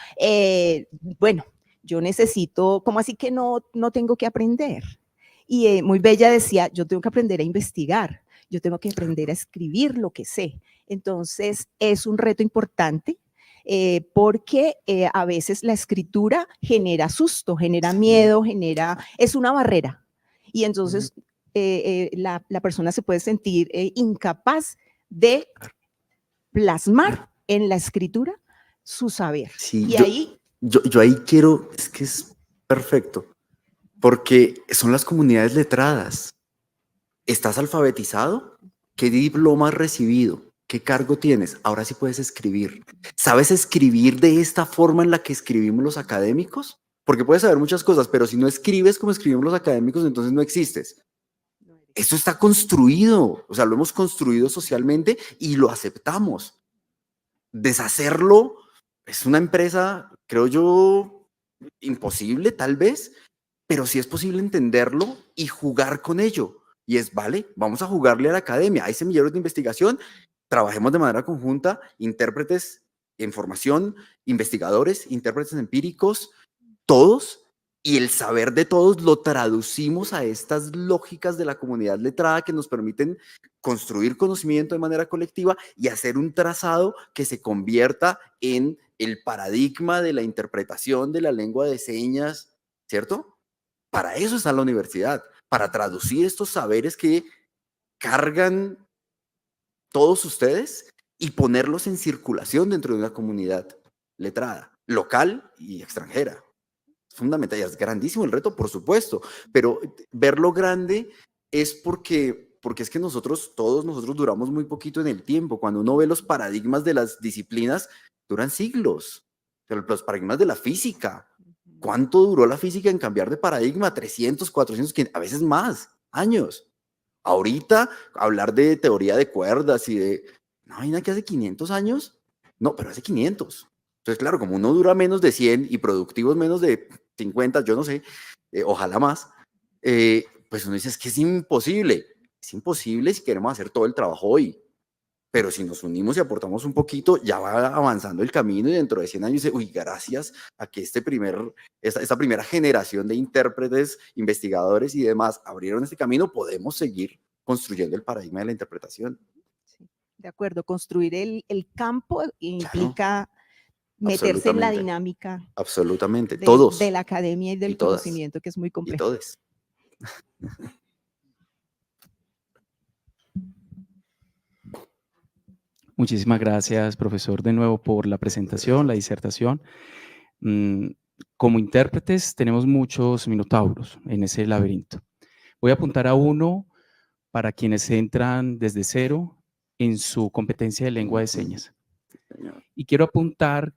Speaker 4: bueno, yo necesito, ¿cómo así que no tengo que aprender? Y muy bella decía, yo tengo que aprender a investigar, yo tengo que aprender a escribir lo que sé. Entonces es un reto importante porque a veces la escritura genera susto, genera miedo, es una barrera. Y entonces la persona se puede sentir incapaz de plasmar en la escritura su saber.
Speaker 2: Sí,
Speaker 4: y
Speaker 2: yo ahí quiero, es que es perfecto, porque son las comunidades letradas. ¿Estás alfabetizado? ¿Qué diploma has recibido? ¿Qué cargo tienes? Ahora sí puedes escribir. ¿Sabes escribir de esta forma en la que escribimos los académicos? Porque puedes saber muchas cosas, pero si no escribes como escribimos los académicos, entonces no existes. Esto está construido, o sea, lo hemos construido socialmente y lo aceptamos. Deshacerlo es una empresa, creo yo, imposible tal vez, pero sí es posible entenderlo y jugar con ello. Y es, vale, vamos a jugarle a la academia, hay semilleros de investigación, trabajemos de manera conjunta, intérpretes en formación, investigadores, intérpretes empíricos, todos, y el saber de todos lo traducimos a estas lógicas de la comunidad letrada que nos permiten construir conocimiento de manera colectiva y hacer un trazado que se convierta en el paradigma de la interpretación de la lengua de señas, ¿cierto? Para eso está la universidad, para traducir estos saberes que cargan todos ustedes y ponerlos en circulación dentro de una comunidad letrada. local y extranjera. Es fundamental, y es grandísimo el reto, por supuesto, pero verlo grande es porque es que todos nosotros duramos muy poquito en el tiempo. Cuando uno ve los paradigmas de las disciplinas, duran siglos. Pero los paradigmas de la física, ¿cuánto duró la física en cambiar de paradigma? 300, 400, a veces más años. Ahorita, hablar de teoría de cuerdas y de... No, hay nada que hace 500 años. No, pero hace 500. Entonces, claro, como uno dura menos de 100 y productivos menos de 50, yo no sé, ojalá más, pues uno dice, es que es imposible. Es imposible si queremos hacer todo el trabajo hoy. Pero si nos unimos y aportamos un poquito, ya va avanzando el camino y dentro de 100 años dice, uy, gracias a que esta primera generación de intérpretes, investigadores y demás abrieron este camino, podemos seguir construyendo el paradigma de la interpretación.
Speaker 4: Sí, de acuerdo, construir el campo implica
Speaker 2: Claro,
Speaker 4: meterse en la dinámica.
Speaker 2: Absolutamente,
Speaker 4: de,
Speaker 2: todos.
Speaker 4: de la academia y del
Speaker 2: y todas,
Speaker 4: conocimiento, que es muy
Speaker 2: y
Speaker 4: complejo.
Speaker 2: todes.
Speaker 5: Muchísimas gracias, profesor, de nuevo por la presentación, la disertación. Como intérpretes tenemos muchos minotauros en ese laberinto. Voy a apuntar a uno para quienes entran desde cero en su competencia de lengua de señas. Y quiero apuntar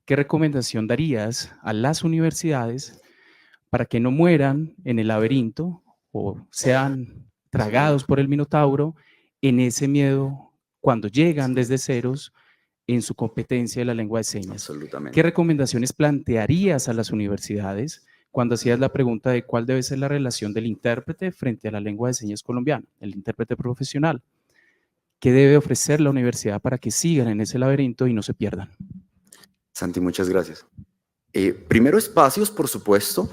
Speaker 5: qué recomendación darías a las universidades para que no mueran en el laberinto o sean tragados por el minotauro en ese miedo cuando llegan desde ceros en su competencia de la lengua de señas.
Speaker 2: Absolutamente.
Speaker 5: ¿Qué recomendaciones plantearías a las universidades cuando hacías la pregunta de cuál debe ser la relación del intérprete frente a la lengua de señas colombiana, el intérprete profesional? ¿Qué debe ofrecer la universidad para que sigan en ese laberinto y no se pierdan?
Speaker 2: Santi, muchas gracias. Primero, espacios, por supuesto.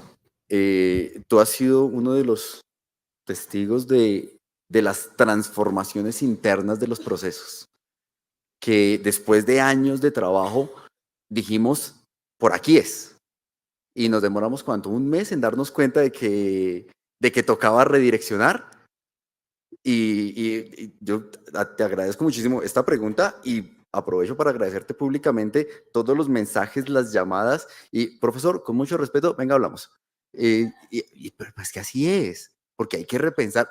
Speaker 2: Tú has sido uno de los testigos de las transformaciones internas de los procesos, que después de años de trabajo dijimos, por aquí es. Y nos demoramos, ¿cuánto? Un mes en darnos cuenta de que tocaba redireccionar. Y yo te agradezco muchísimo esta pregunta y aprovecho para agradecerte públicamente todos los mensajes, las llamadas. Y profesor, con mucho respeto, venga, hablamos. Pero pues que así es, porque hay que repensar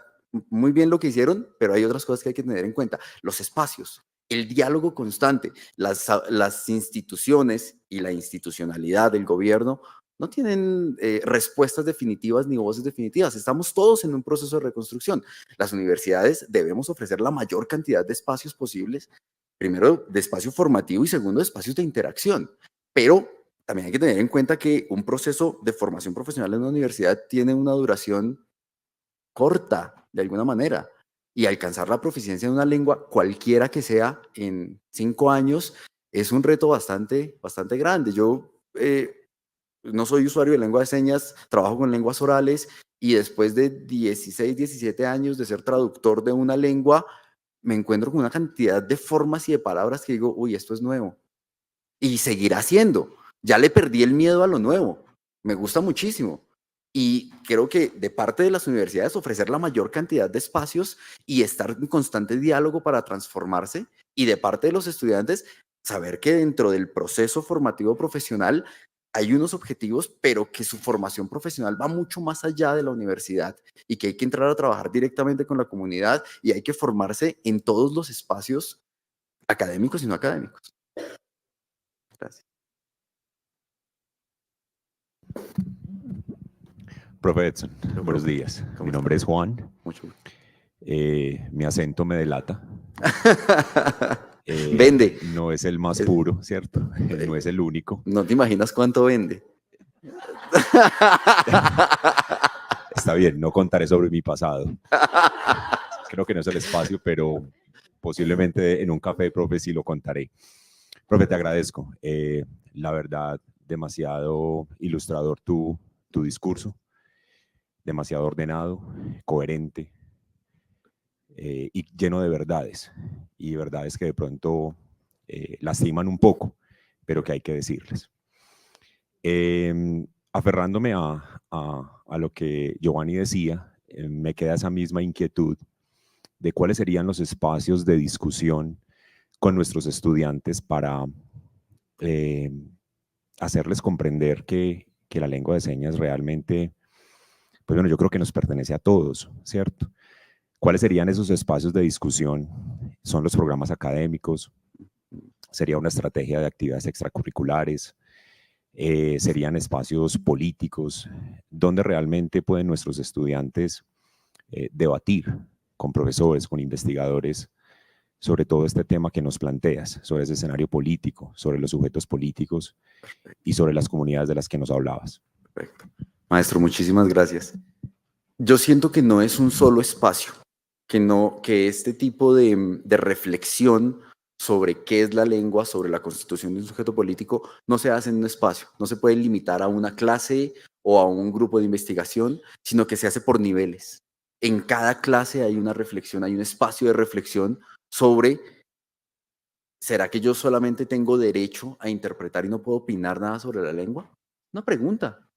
Speaker 2: muy bien lo que hicieron, pero hay otras cosas que hay que tener en cuenta. Los espacios, el diálogo constante, las instituciones y la institucionalidad del gobierno no tienen respuestas definitivas ni voces definitivas. Estamos todos en un proceso de reconstrucción. Las universidades debemos ofrecer la mayor cantidad de espacios posibles, primero de espacio formativo y segundo de espacios de interacción. Pero también hay que tener en cuenta que un proceso de formación profesional en una universidad tiene una duración corta, de alguna manera, y alcanzar la proficiencia en una lengua, cualquiera que sea, en 5 años, es un reto bastante grande. Yo no soy usuario de lengua de señas, trabajo con lenguas orales y después de 16, 17 años de ser traductor de una lengua, me encuentro con una cantidad de formas y de palabras que digo, uy, esto es nuevo. Y seguirá siendo. Ya le perdí el miedo a lo nuevo. Me gusta muchísimo. Y creo que de parte de las universidades ofrecer la mayor cantidad de espacios y estar en constante diálogo para transformarse. Y de parte de los estudiantes, saber que dentro del proceso formativo profesional hay unos objetivos, pero que su formación profesional va mucho más allá de la universidad y que hay que entrar a trabajar directamente con la comunidad y hay que formarse en todos los espacios académicos y no académicos. Gracias.
Speaker 6: Profe Edson, buenos días. Mi nombre es Juan.
Speaker 2: Mucho gusto.
Speaker 6: Mi acento me delata.
Speaker 2: Vende.
Speaker 6: No es el más puro, ¿cierto? No es el único.
Speaker 2: No te imaginas cuánto vende.
Speaker 6: Está bien, no contaré sobre mi pasado. Creo que no es el espacio, pero posiblemente en un café, profe, sí lo contaré. Profe, te agradezco. La verdad, demasiado ilustrador tu discurso. Demasiado ordenado, coherente y lleno de verdades. Y verdades que de pronto lastiman un poco, pero que hay que decirles. Aferrándome a lo que Giovanni decía, me queda esa misma inquietud de cuáles serían los espacios de discusión con nuestros estudiantes para hacerles comprender que la lengua de señas realmente, pues bueno, yo creo que nos pertenece a todos, ¿cierto? ¿Cuáles serían esos espacios de discusión? Son los programas académicos, sería una estrategia de actividades extracurriculares, serían espacios políticos, donde realmente pueden nuestros estudiantes debatir con profesores, con investigadores, sobre todo este tema que nos planteas, sobre ese escenario político, sobre los sujetos políticos y sobre las comunidades de las que nos hablabas.
Speaker 2: Perfecto. Maestro, muchísimas gracias. Yo siento que no es un solo espacio, que este tipo de reflexión sobre qué es la lengua, sobre la constitución de un sujeto político, no se hace en un espacio, no se puede limitar a una clase o a un grupo de investigación, sino que se hace por niveles. En cada clase hay una reflexión, hay un espacio de reflexión sobre, ¿será que yo solamente tengo derecho a interpretar y no puedo opinar nada sobre la lengua? Una pregunta.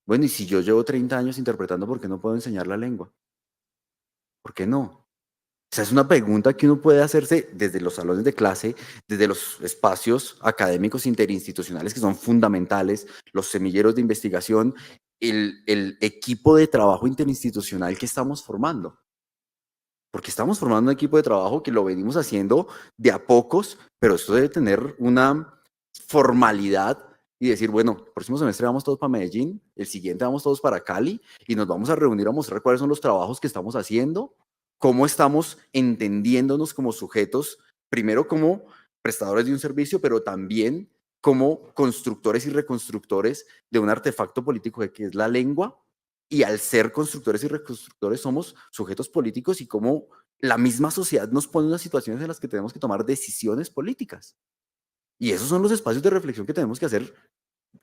Speaker 2: Bueno, y si yo llevo 30 años interpretando, ¿por qué no puedo enseñar la lengua? ¿Por qué no? O sea, es una pregunta que uno puede hacerse desde los salones de clase, desde los espacios académicos interinstitucionales que son fundamentales, los semilleros de investigación, el equipo de trabajo interinstitucional que estamos formando. Porque estamos formando un equipo de trabajo que lo venimos haciendo de a pocos, pero esto debe tener una formalidad y decir, bueno, el próximo semestre vamos todos para Medellín, el siguiente vamos todos para Cali y nos vamos a reunir a mostrar cuáles son los trabajos que estamos haciendo, cómo estamos entendiéndonos como sujetos, primero como prestadores de un servicio, pero también como constructores y reconstructores de un artefacto político que es la lengua. Y al ser constructores y reconstructores somos sujetos políticos y cómo la misma sociedad nos pone en unas situaciones en las que tenemos que tomar decisiones políticas. Y esos son los espacios de reflexión que tenemos que hacer,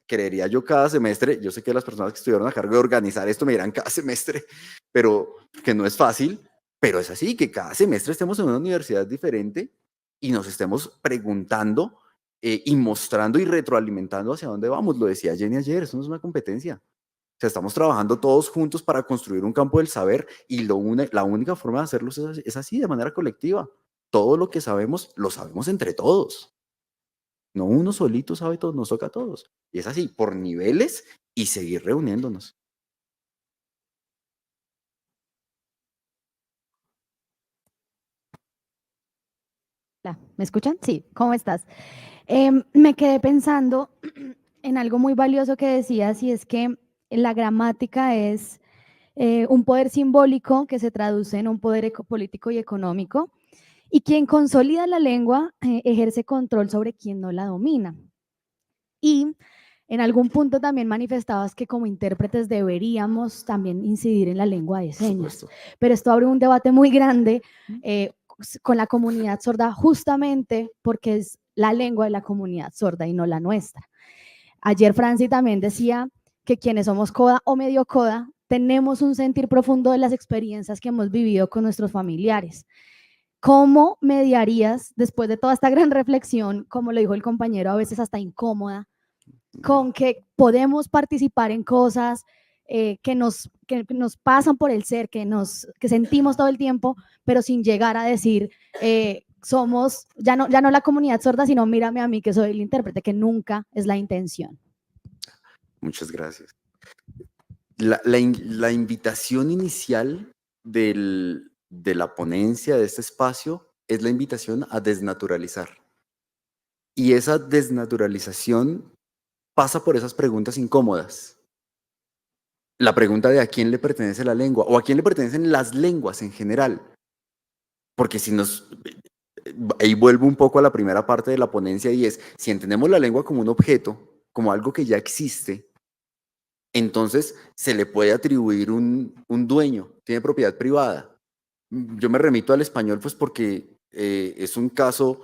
Speaker 2: creería yo, cada semestre. Yo sé que las personas que estuvieron a cargo de organizar esto me dirán cada semestre, pero que no es fácil, pero es así, que cada semestre estemos en una universidad diferente y nos estemos preguntando y mostrando y retroalimentando hacia dónde vamos. Lo decía Jenny ayer, eso no es una competencia. O sea, estamos trabajando todos juntos para construir un campo del saber y la única forma de hacerlo es así, de manera colectiva. Todo lo que sabemos, lo sabemos entre todos. No uno solito sabe todo, nos toca a todos. Y es así, por niveles y seguir reuniéndonos.
Speaker 7: Hola, ¿me escuchan? Sí, ¿cómo estás? Me quedé pensando en algo muy valioso que decías, y es que la gramática es un poder simbólico que se traduce en un poder político y económico, y quien consolida la lengua ejerce control sobre quien no la domina. Y en algún punto también manifestabas que como intérpretes deberíamos también incidir en la lengua de señas, pero esto abre un debate muy grande con la comunidad sorda, justamente porque es la lengua de la comunidad sorda y no la nuestra. Ayer Franci también decía que quienes somos coda o medio coda tenemos un sentir profundo de las experiencias que hemos vivido con nuestros familiares. ¿Cómo mediarías, después de toda esta gran reflexión, como lo dijo el compañero, a veces hasta incómoda, con que podemos participar en cosas que nos pasan por el ser, que sentimos todo el tiempo, pero sin llegar a decir, somos ya no la comunidad sorda, sino mírame a mí que soy el intérprete, que nunca es la intención?
Speaker 2: Muchas gracias. La invitación inicial de la ponencia, de este espacio, es la invitación a desnaturalizar. Y esa desnaturalización pasa por esas preguntas incómodas. La pregunta de a quién le pertenece la lengua o a quién le pertenecen las lenguas en general. Porque ahí vuelvo un poco a la primera parte de la ponencia, y es, si entendemos la lengua como un objeto, como algo que ya existe, entonces se le puede atribuir un dueño, tiene propiedad privada. Yo me remito al español pues porque es un caso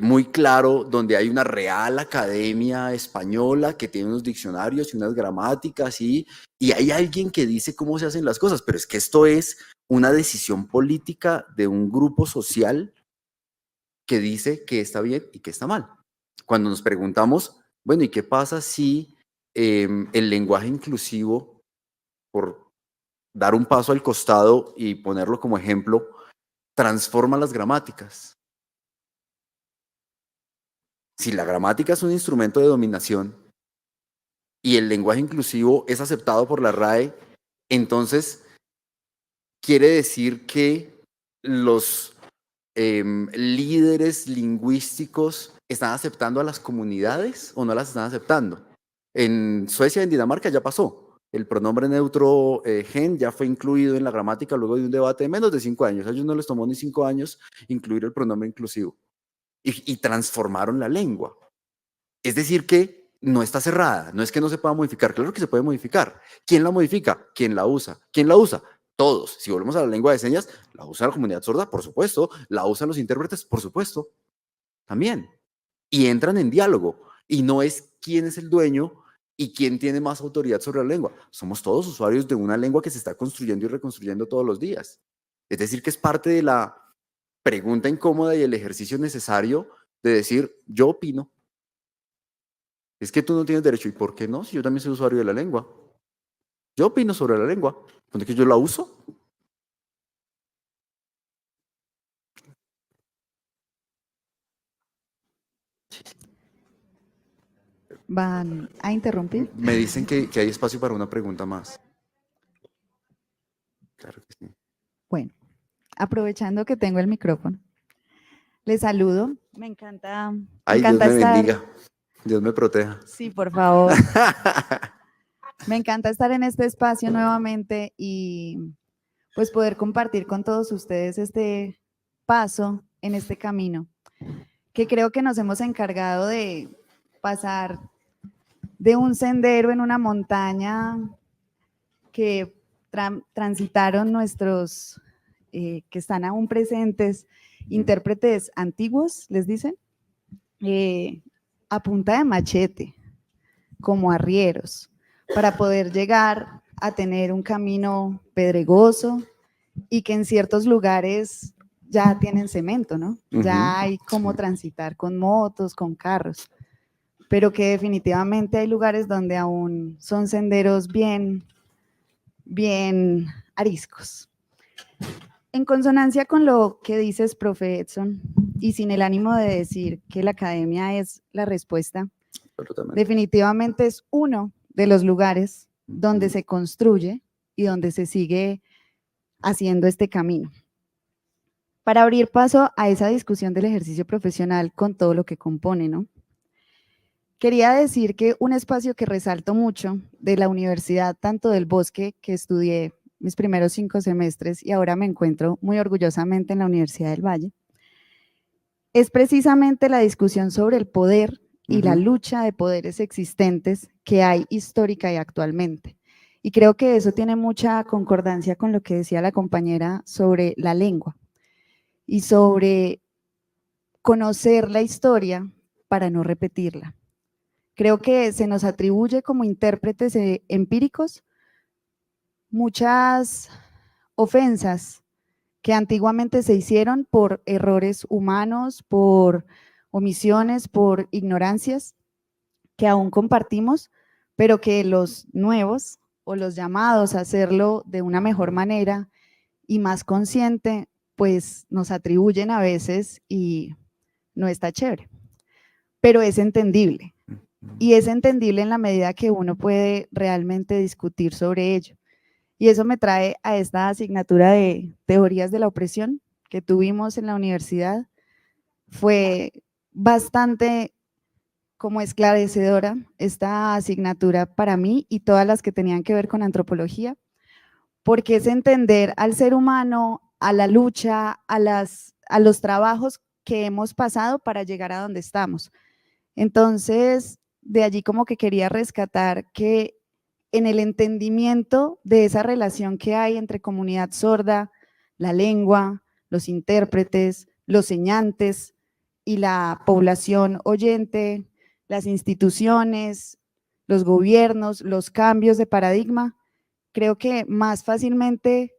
Speaker 2: muy claro donde hay una real academia española que tiene unos diccionarios y unas gramáticas y hay alguien que dice cómo se hacen las cosas, pero es que esto es una decisión política de un grupo social que dice que está bien y que está mal. Cuando nos preguntamos, bueno, ¿y qué pasa si el lenguaje inclusivo, por dar un paso al costado y ponerlo como ejemplo, transforma las gramáticas? Si la gramática es un instrumento de dominación y el lenguaje inclusivo es aceptado por la RAE, entonces quiere decir que los líderes lingüísticos están aceptando a las comunidades o no las están aceptando. En Suecia y en Dinamarca ya pasó. El pronombre neutro gen ya fue incluido en la gramática luego de un debate de menos de 5 años. A ellos no les tomó ni 5 años incluir el pronombre inclusivo. Y transformaron la lengua. Es decir que no está cerrada, no es que no se pueda modificar, claro que se puede modificar. ¿Quién la modifica? ¿Quién la usa? ¿Quién la usa? Todos. Si volvemos a la lengua de señas, la usa la comunidad sorda, por supuesto, la usan los intérpretes, por supuesto, también. Y entran en diálogo. Y no es quién es el dueño y quién tiene más autoridad sobre la lengua. Somos todos usuarios de una lengua que se está construyendo y reconstruyendo todos los días. Es decir, que es parte de la pregunta incómoda y el ejercicio necesario de decir, yo opino. Es que tú no tienes derecho. ¿Y por qué no? Si yo también soy usuario de la lengua. Yo opino sobre la lengua. ¿Cuándo es que yo la uso?
Speaker 8: ¿Van a interrumpir?
Speaker 2: Me dicen que hay espacio para una pregunta más. Claro que sí.
Speaker 8: Bueno, aprovechando que tengo el micrófono, les saludo. Me encanta,
Speaker 2: Ay, Dios me
Speaker 8: estar.
Speaker 2: bendiga. Dios me proteja.
Speaker 8: Sí, por favor. Me encanta estar en este espacio nuevamente y pues poder compartir con todos ustedes este paso en este camino, que creo que nos hemos encargado de pasar de un sendero en una montaña que transitaron nuestros, que están aún presentes, intérpretes antiguos, les dicen, a punta de machete, como arrieros, para poder llegar a tener un camino pedregoso y que en ciertos lugares ya tienen cemento, ¿no? Ya hay cómo transitar con motos, con carros, pero que definitivamente hay lugares donde aún son senderos bien ariscos. En consonancia con lo que dices, profe Edson, y sin el ánimo de decir que la academia es la respuesta, definitivamente es uno de los lugares donde se construye y donde se sigue haciendo este camino. Para abrir paso a esa discusión del ejercicio profesional con todo lo que compone, ¿no? Quería decir que un espacio que resalto mucho de la universidad, tanto del Bosque, que estudié mis primeros 5 semestres y ahora me encuentro muy orgullosamente en la Universidad del Valle, es precisamente la discusión sobre el poder y la lucha de poderes existentes que hay histórica y actualmente. Y creo que eso tiene mucha concordancia con lo que decía la compañera sobre la lengua y sobre conocer la historia para no repetirla. Creo que se nos atribuye como intérpretes empíricos muchas ofensas que antiguamente se hicieron por errores humanos, por omisiones, por ignorancias que aún compartimos, pero que los nuevos o los llamados a hacerlo de una mejor manera y más consciente, pues nos atribuyen a veces y no está chévere, pero es entendible. Y es entendible en la medida que uno puede realmente discutir sobre ello. Y eso me trae a esta asignatura de teorías de la opresión que tuvimos en la universidad. Fue bastante como esclarecedora esta asignatura para mí y todas las que tenían que ver con antropología, porque es entender al ser humano, a la lucha, a los trabajos que hemos pasado para llegar a donde estamos. Entonces, de allí como que quería rescatar que en el entendimiento de esa relación que hay entre comunidad sorda, la lengua, los intérpretes, los señantes y la población oyente, las instituciones, los gobiernos, los cambios de paradigma, creo que más fácilmente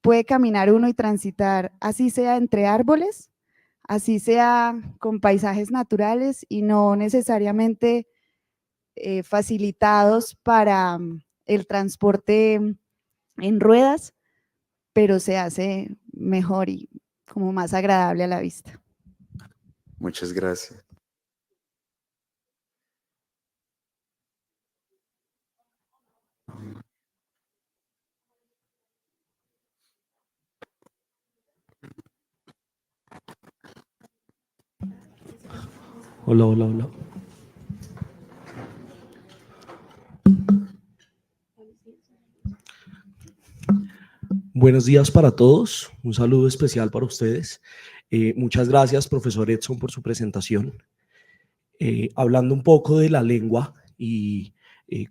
Speaker 8: puede caminar uno y transitar, así sea entre árboles, así sea con paisajes naturales y no necesariamente facilitados para el transporte en ruedas, pero se hace mejor y como más agradable a la vista.
Speaker 2: Muchas gracias.
Speaker 9: Hola, hola, hola. Buenos días para todos. Un saludo especial para ustedes. Muchas gracias, profesor Edson, por su presentación. Hablando un poco de la lengua y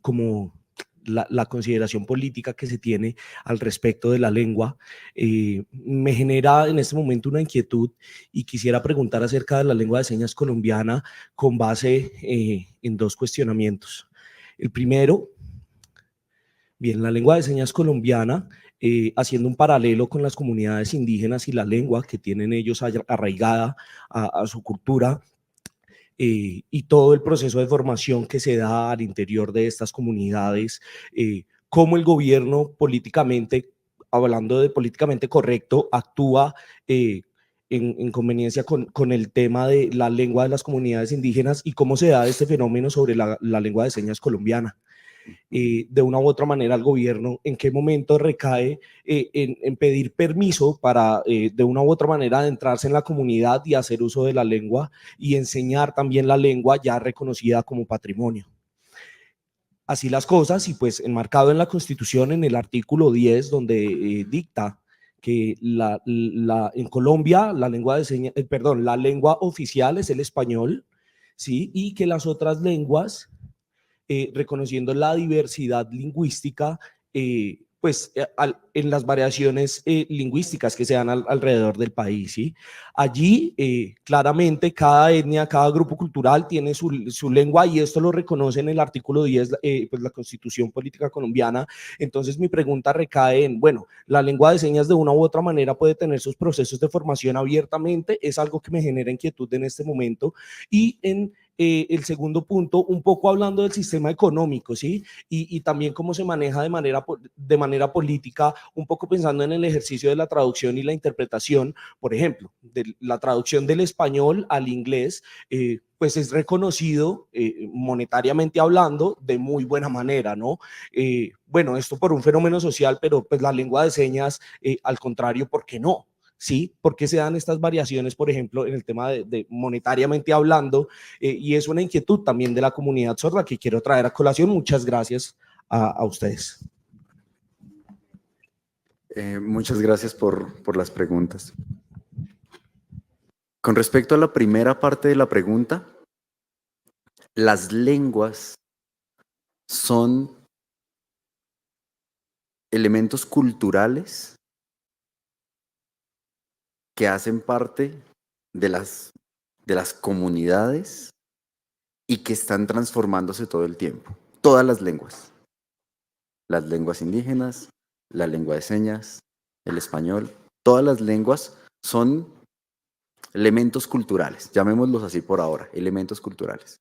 Speaker 9: como la consideración política que se tiene al respecto de la lengua, me genera en este momento una inquietud y quisiera preguntar acerca de la lengua de señas colombiana con base en dos cuestionamientos. El primero, bien, la lengua de señas colombiana, haciendo un paralelo con las comunidades indígenas y la lengua que tienen ellos arraigada a su cultura, y todo el proceso de formación que se da al interior de estas comunidades, cómo el gobierno políticamente, hablando de políticamente correcto, actúa en conveniencia con el tema de la lengua de las comunidades indígenas y cómo se da este fenómeno sobre la lengua de señas colombiana. De una u otra manera al gobierno, en qué momento recae en pedir permiso para de una u otra manera adentrarse en la comunidad y hacer uso de la lengua y enseñar también la lengua ya reconocida como patrimonio. Así las cosas, y pues enmarcado en la Constitución, en el artículo 10, donde dicta que en Colombia la lengua de señas, la lengua oficial es el español, ¿sí? Y que las otras lenguas, reconociendo la diversidad lingüística, en las variaciones lingüísticas que se dan alrededor del país, ¿sí? Allí, claramente, cada etnia, cada grupo cultural tiene su lengua y esto lo reconoce en el artículo 10, pues la Constitución Política Colombiana. Entonces, mi pregunta recae en, bueno, la lengua de señas de una u otra manera puede tener sus procesos de formación abiertamente, es algo que me genera inquietud en este momento, y en el segundo punto, un poco hablando del sistema económico, ¿sí? Y también cómo se maneja de manera política, un poco pensando en el ejercicio de la traducción y la interpretación, por ejemplo, de la traducción del español al inglés, pues es reconocido monetariamente hablando de muy buena manera, ¿no? Bueno, esto por un fenómeno social, pero pues la lengua de señas, al contrario, ¿por qué no? ¿Sí? ¿Por qué se dan estas variaciones, por ejemplo, en el tema de monetariamente hablando? Y es una inquietud también de la comunidad sorda que quiero traer a colación. Muchas gracias a ustedes.
Speaker 2: Muchas gracias por las preguntas. Con respecto a la primera parte de la pregunta, las lenguas son elementos culturales que hacen parte de las comunidades y que están transformándose todo el tiempo. Todas las lenguas indígenas, la lengua de señas, el español, todas las lenguas son elementos culturales, llamémoslos así por ahora, elementos culturales.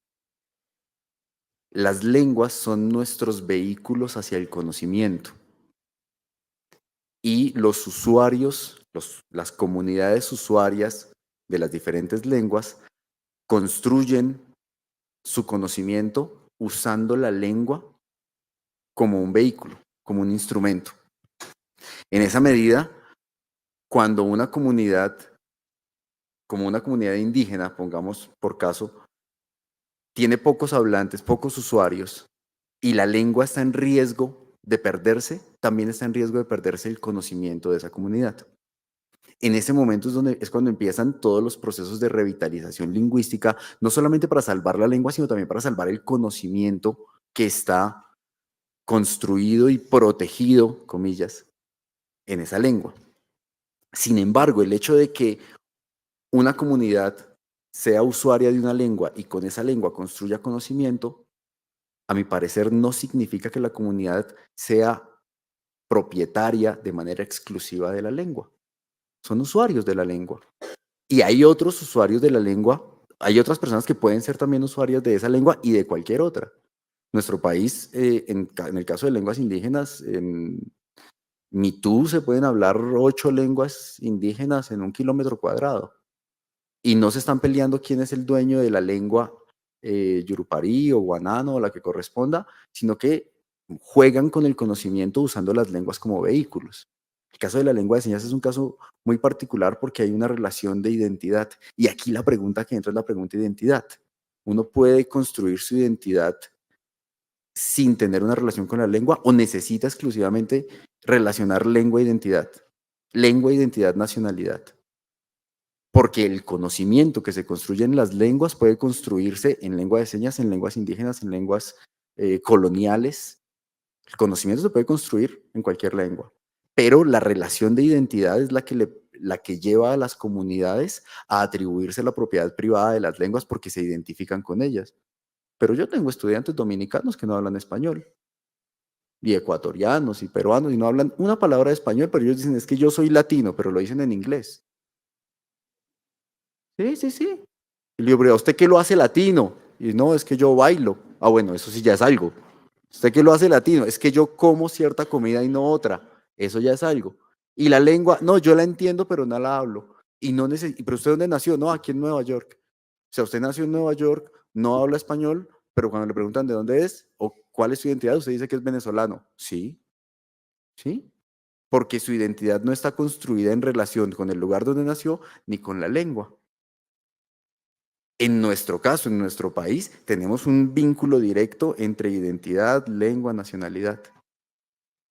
Speaker 2: Las lenguas son nuestros vehículos hacia el conocimiento y los usuarios, las comunidades usuarias de las diferentes lenguas construyen su conocimiento usando la lengua como un vehículo, como un instrumento. En esa medida, cuando una comunidad, como una comunidad indígena, pongamos por caso, tiene pocos hablantes, pocos usuarios, y la lengua está en riesgo de perderse, también está en riesgo de perderse el conocimiento de esa comunidad. En ese momento es cuando empiezan todos los procesos de revitalización lingüística, no solamente para salvar la lengua, sino también para salvar el conocimiento que está construido y protegido, comillas, en esa lengua. Sin embargo, el hecho de que una comunidad sea usuaria de una lengua y con esa lengua construya conocimiento, a mi parecer no significa que la comunidad sea propietaria de manera exclusiva de la lengua. Son usuarios de la lengua. Y hay otros usuarios de la lengua, hay otras personas que pueden ser también usuarias de esa lengua y de cualquier otra. Nuestro país, en el caso de lenguas indígenas, en Mitú se pueden hablar 8 lenguas indígenas en 1 kilómetro cuadrado. Y no se están peleando quién es el dueño de la lengua Yurupari o Guanano o la que corresponda, sino que juegan con el conocimiento usando las lenguas como vehículos. El caso de la lengua de señas es un caso muy particular porque hay una relación de identidad. Y aquí la pregunta que entra es la pregunta de identidad. uno puede construir su identidad sin tener una relación con la lengua o necesita exclusivamente relacionar lengua e identidad, nacionalidad. Porque el conocimiento que se construye en las lenguas puede construirse en lengua de señas, en lenguas indígenas, en lenguas coloniales. El conocimiento se puede construir en cualquier lengua, pero la relación de identidad es la que lleva a las comunidades a atribuirse la propiedad privada de las lenguas porque se identifican con ellas. Pero yo tengo estudiantes dominicanos que no hablan español, y ecuatorianos y peruanos, y no hablan una palabra de español, pero ellos dicen, es que yo soy latino, pero lo dicen en inglés. Sí, sí, sí. Y le digo, pero ¿a usted qué lo hace latino? Y no, es que yo bailo. Ah, bueno, eso sí ya es algo. ¿Usted qué lo hace latino? Es que yo como cierta comida y no otra. Eso ya es algo. Y la lengua, no, yo la entiendo, pero no la hablo. Y no pero ¿usted dónde nació? No, aquí en Nueva York. O sea, usted nació en Nueva York, no habla español, pero cuando le preguntan de dónde es o cuál es su identidad, usted dice que es venezolano. Sí, sí. Porque su identidad no está construida en relación con el lugar donde nació ni con la lengua. En nuestro caso, en nuestro país, tenemos un vínculo directo entre identidad, lengua, nacionalidad.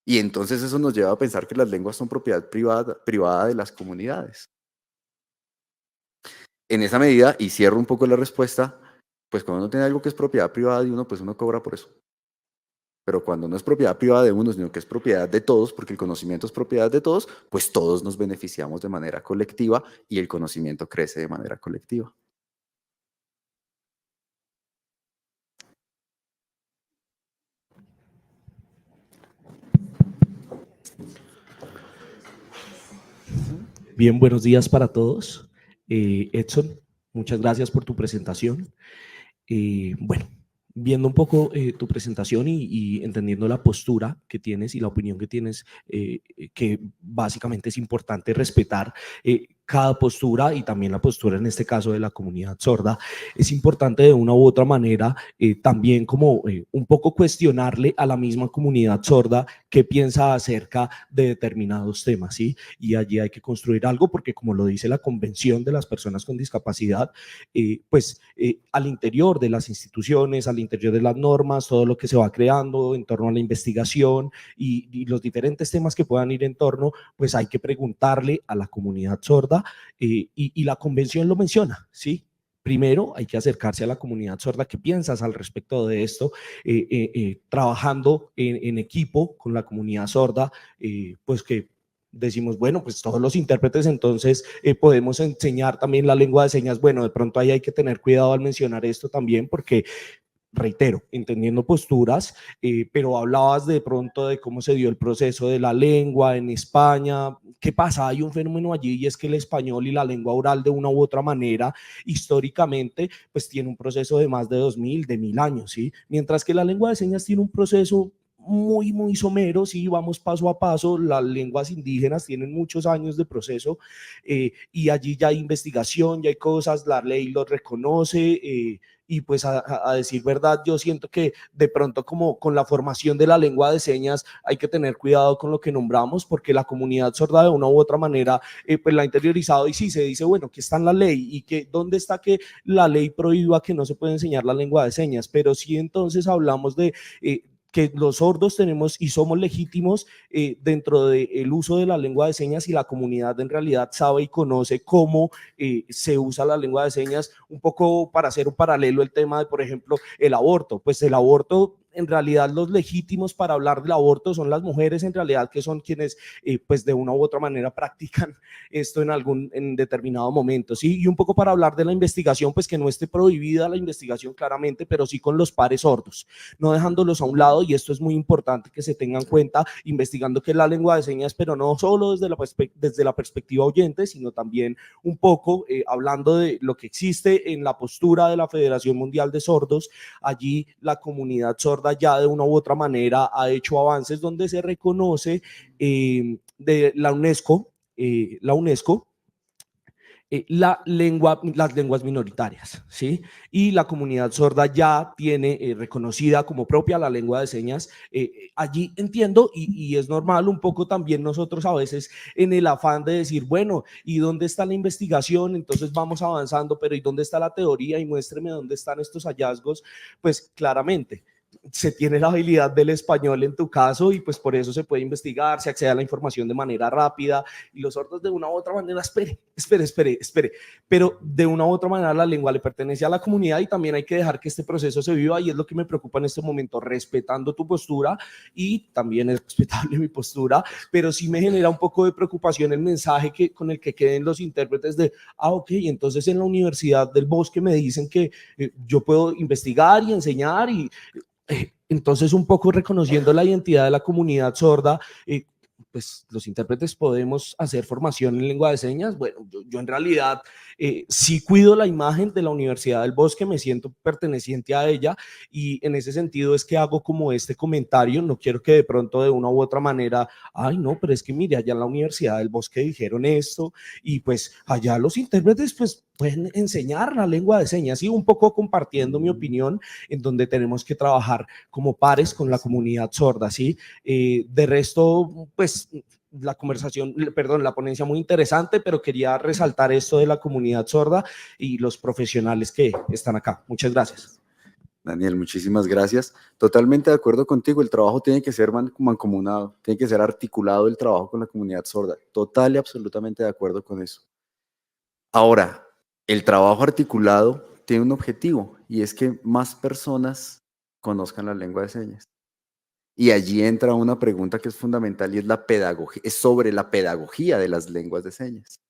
Speaker 2: Y entonces eso nos lleva a pensar que las lenguas son propiedad privada de las comunidades. En esa medida, y cierro un poco la respuesta, pues cuando uno tiene algo que es propiedad privada de uno, pues uno cobra por eso. Pero cuando no es propiedad privada de uno, sino que es propiedad de todos, porque el conocimiento es propiedad de todos, pues todos nos beneficiamos de manera colectiva y el conocimiento crece de manera colectiva.
Speaker 9: Bien, buenos días para todos. Edson, muchas gracias por tu presentación. Bueno, viendo un poco tu presentación y entendiendo la postura que tienes y la opinión que tienes, que básicamente es importante respetar cada postura y también la postura en este caso de la comunidad sorda, es importante de una u otra manera también como un poco cuestionarle a la misma comunidad sorda qué piensa acerca de determinados temas, ¿sí? Y allí hay que construir algo porque como lo dice la Convención de las Personas con Discapacidad, al interior de las instituciones, al interior de las normas, todo lo que se va creando en torno a la investigación y los diferentes temas que puedan ir en torno, pues hay que preguntarle a la comunidad sorda y la Convención lo menciona, ¿sí? Primero hay que acercarse a la comunidad sorda. ¿Qué piensas al respecto de esto? Trabajando en equipo con la comunidad sorda, pues que decimos, bueno, pues todos los intérpretes entonces podemos enseñar también la lengua de señas. Bueno, de pronto ahí hay que tener cuidado al mencionar esto también porque, reitero, entendiendo posturas, pero hablabas de pronto de cómo se dio el proceso de la lengua en España. ¿Qué pasa? Hay un fenómeno allí y es que el español y la lengua oral de una u otra manera, históricamente, pues tiene un proceso de más de 2000, de 1000 años, ¿sí? Mientras que la lengua de señas tiene un proceso muy somero, sí, vamos paso a paso. Las lenguas indígenas tienen muchos años de proceso y allí ya hay investigación, ya hay cosas, la ley los reconoce y pues a decir verdad, yo siento que de pronto como con la formación de la lengua de señas hay que tener cuidado con lo que nombramos porque la comunidad sorda de una u otra manera pues la ha interiorizado y sí se dice, bueno, que está en la ley y que dónde está que la ley prohíba que no se puede enseñar la lengua de señas, pero sí entonces hablamos de que los sordos tenemos y somos legítimos dentro del uso de la lengua de señas y la comunidad en realidad sabe y conoce cómo se usa la lengua de señas, un poco para hacer un paralelo el tema de, por ejemplo, el aborto. Pues el aborto, en realidad los legítimos para hablar del aborto son las mujeres en realidad que son quienes pues de una u otra manera practican esto en determinado momento, ¿sí? Y un poco para hablar de la investigación, pues que no esté prohibida la investigación claramente, pero sí con los pares sordos, no dejándolos a un lado, y esto es muy importante que se tenga en cuenta, investigando qué es la lengua de señas, pero no solo desde la perspectiva oyente, sino también un poco hablando de lo que existe en la postura de la Federación Mundial de Sordos. Allí la comunidad sorda ya de una u otra manera ha hecho avances donde se reconoce de la UNESCO las lenguas minoritarias, ¿sí? Y la comunidad sorda ya tiene reconocida como propia la lengua de señas. Allí entiendo y es normal un poco también nosotros a veces en el afán de decir, bueno, ¿y dónde está la investigación? Entonces vamos avanzando, pero ¿y dónde está la teoría? Y muéstreme dónde están estos hallazgos. Pues claramente se tiene la habilidad del español en tu caso y pues por eso se puede investigar, se accede a la información de manera rápida y los sordos de una u otra manera, espere, pero de una u otra manera la lengua le pertenece a la comunidad y también hay que dejar que este proceso se viva y es lo que me preocupa en este momento, respetando tu postura y también es respetable mi postura, pero sí me genera un poco de preocupación el mensaje con el que queden los intérpretes de, ok, entonces en la Universidad del Bosque me dicen que yo puedo investigar y enseñar y entonces un poco reconociendo la identidad de la comunidad sorda, pues los intérpretes podemos hacer formación en lengua de señas. Bueno, yo en realidad sí cuido la imagen de la Universidad del Bosque, me siento perteneciente a ella y en ese sentido es que hago como este comentario, no quiero que de pronto de una u otra manera, ay no, pero es que mire, allá en la Universidad del Bosque dijeron esto y pues allá los intérpretes pues pueden enseñar la lengua de señas y un poco compartiendo mi opinión en donde tenemos que trabajar como pares con la comunidad sorda, ¿sí? De resto, pues la conversación, perdón, la ponencia muy interesante, pero quería resaltar esto de la comunidad sorda y los profesionales que están acá. Muchas gracias.
Speaker 2: Daniel, muchísimas gracias. Totalmente de acuerdo contigo, el trabajo tiene que ser mancomunado, tiene que ser articulado el trabajo con la comunidad sorda. Total y absolutamente de acuerdo con eso. Ahora, el trabajo articulado tiene un objetivo y es que más personas conozcan la lengua de señas. Y allí entra una pregunta que es fundamental y es la pedagogía, es sobre la pedagogía de las lenguas de señas.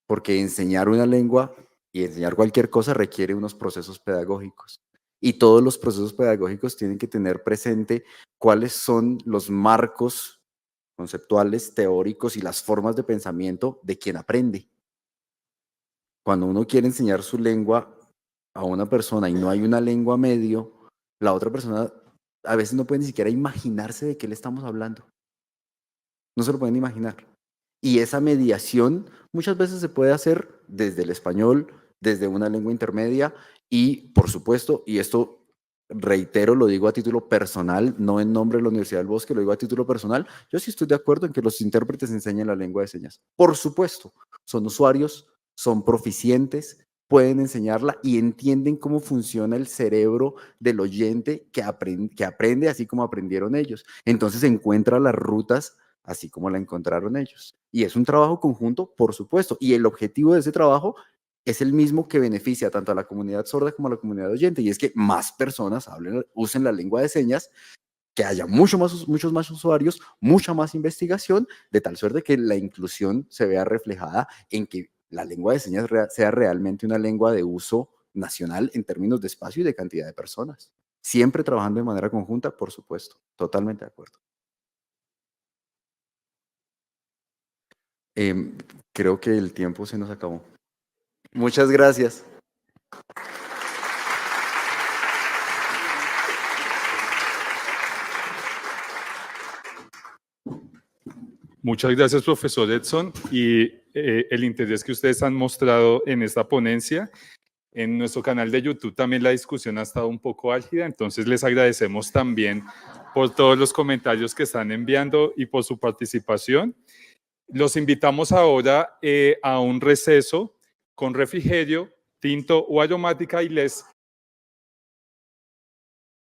Speaker 2: Porque enseñar una lengua y enseñar cualquier cosa requiere unos procesos pedagógicos. Y todos los procesos pedagógicos tienen que tener presente cuáles son los marcos conceptuales, teóricos y las formas de pensamiento de quien aprende. Cuando uno quiere enseñar su lengua a una persona y no hay una lengua medio, la otra persona a veces no puede ni siquiera imaginarse de qué le estamos hablando. No se lo pueden imaginar. Y esa mediación muchas veces se puede hacer desde el español, desde una lengua intermedia y, por supuesto, y esto reitero, lo digo a título personal, no en nombre de la Universidad del Bosque, lo digo a título personal, yo sí estoy de acuerdo en que los intérpretes enseñen la lengua de señas. Por supuesto, son usuarios, son proficientes, pueden enseñarla y entienden cómo funciona el cerebro del oyente que aprende así como aprendieron ellos. Entonces encuentra las rutas así como la encontraron ellos. Y es un trabajo conjunto, por supuesto, y el objetivo de ese trabajo es el mismo que beneficia tanto a la comunidad sorda como a la comunidad oyente, y es que más personas usen la lengua de señas, que haya muchos más usuarios, mucha más investigación, de tal suerte que la inclusión se vea reflejada en que la lengua de señas sea realmente una lengua de uso nacional en términos de espacio y de cantidad de personas. Siempre trabajando de manera conjunta, por supuesto, totalmente de acuerdo. Creo que el tiempo se nos acabó. Muchas gracias.
Speaker 1: Muchas gracias, profesor Edson, y el interés que ustedes han mostrado en esta ponencia. En nuestro canal de YouTube también la discusión ha estado un poco álgida, entonces les agradecemos también por todos los comentarios que están enviando y por su participación. Los invitamos ahora a un receso con refrigerio, tinto o aromática y les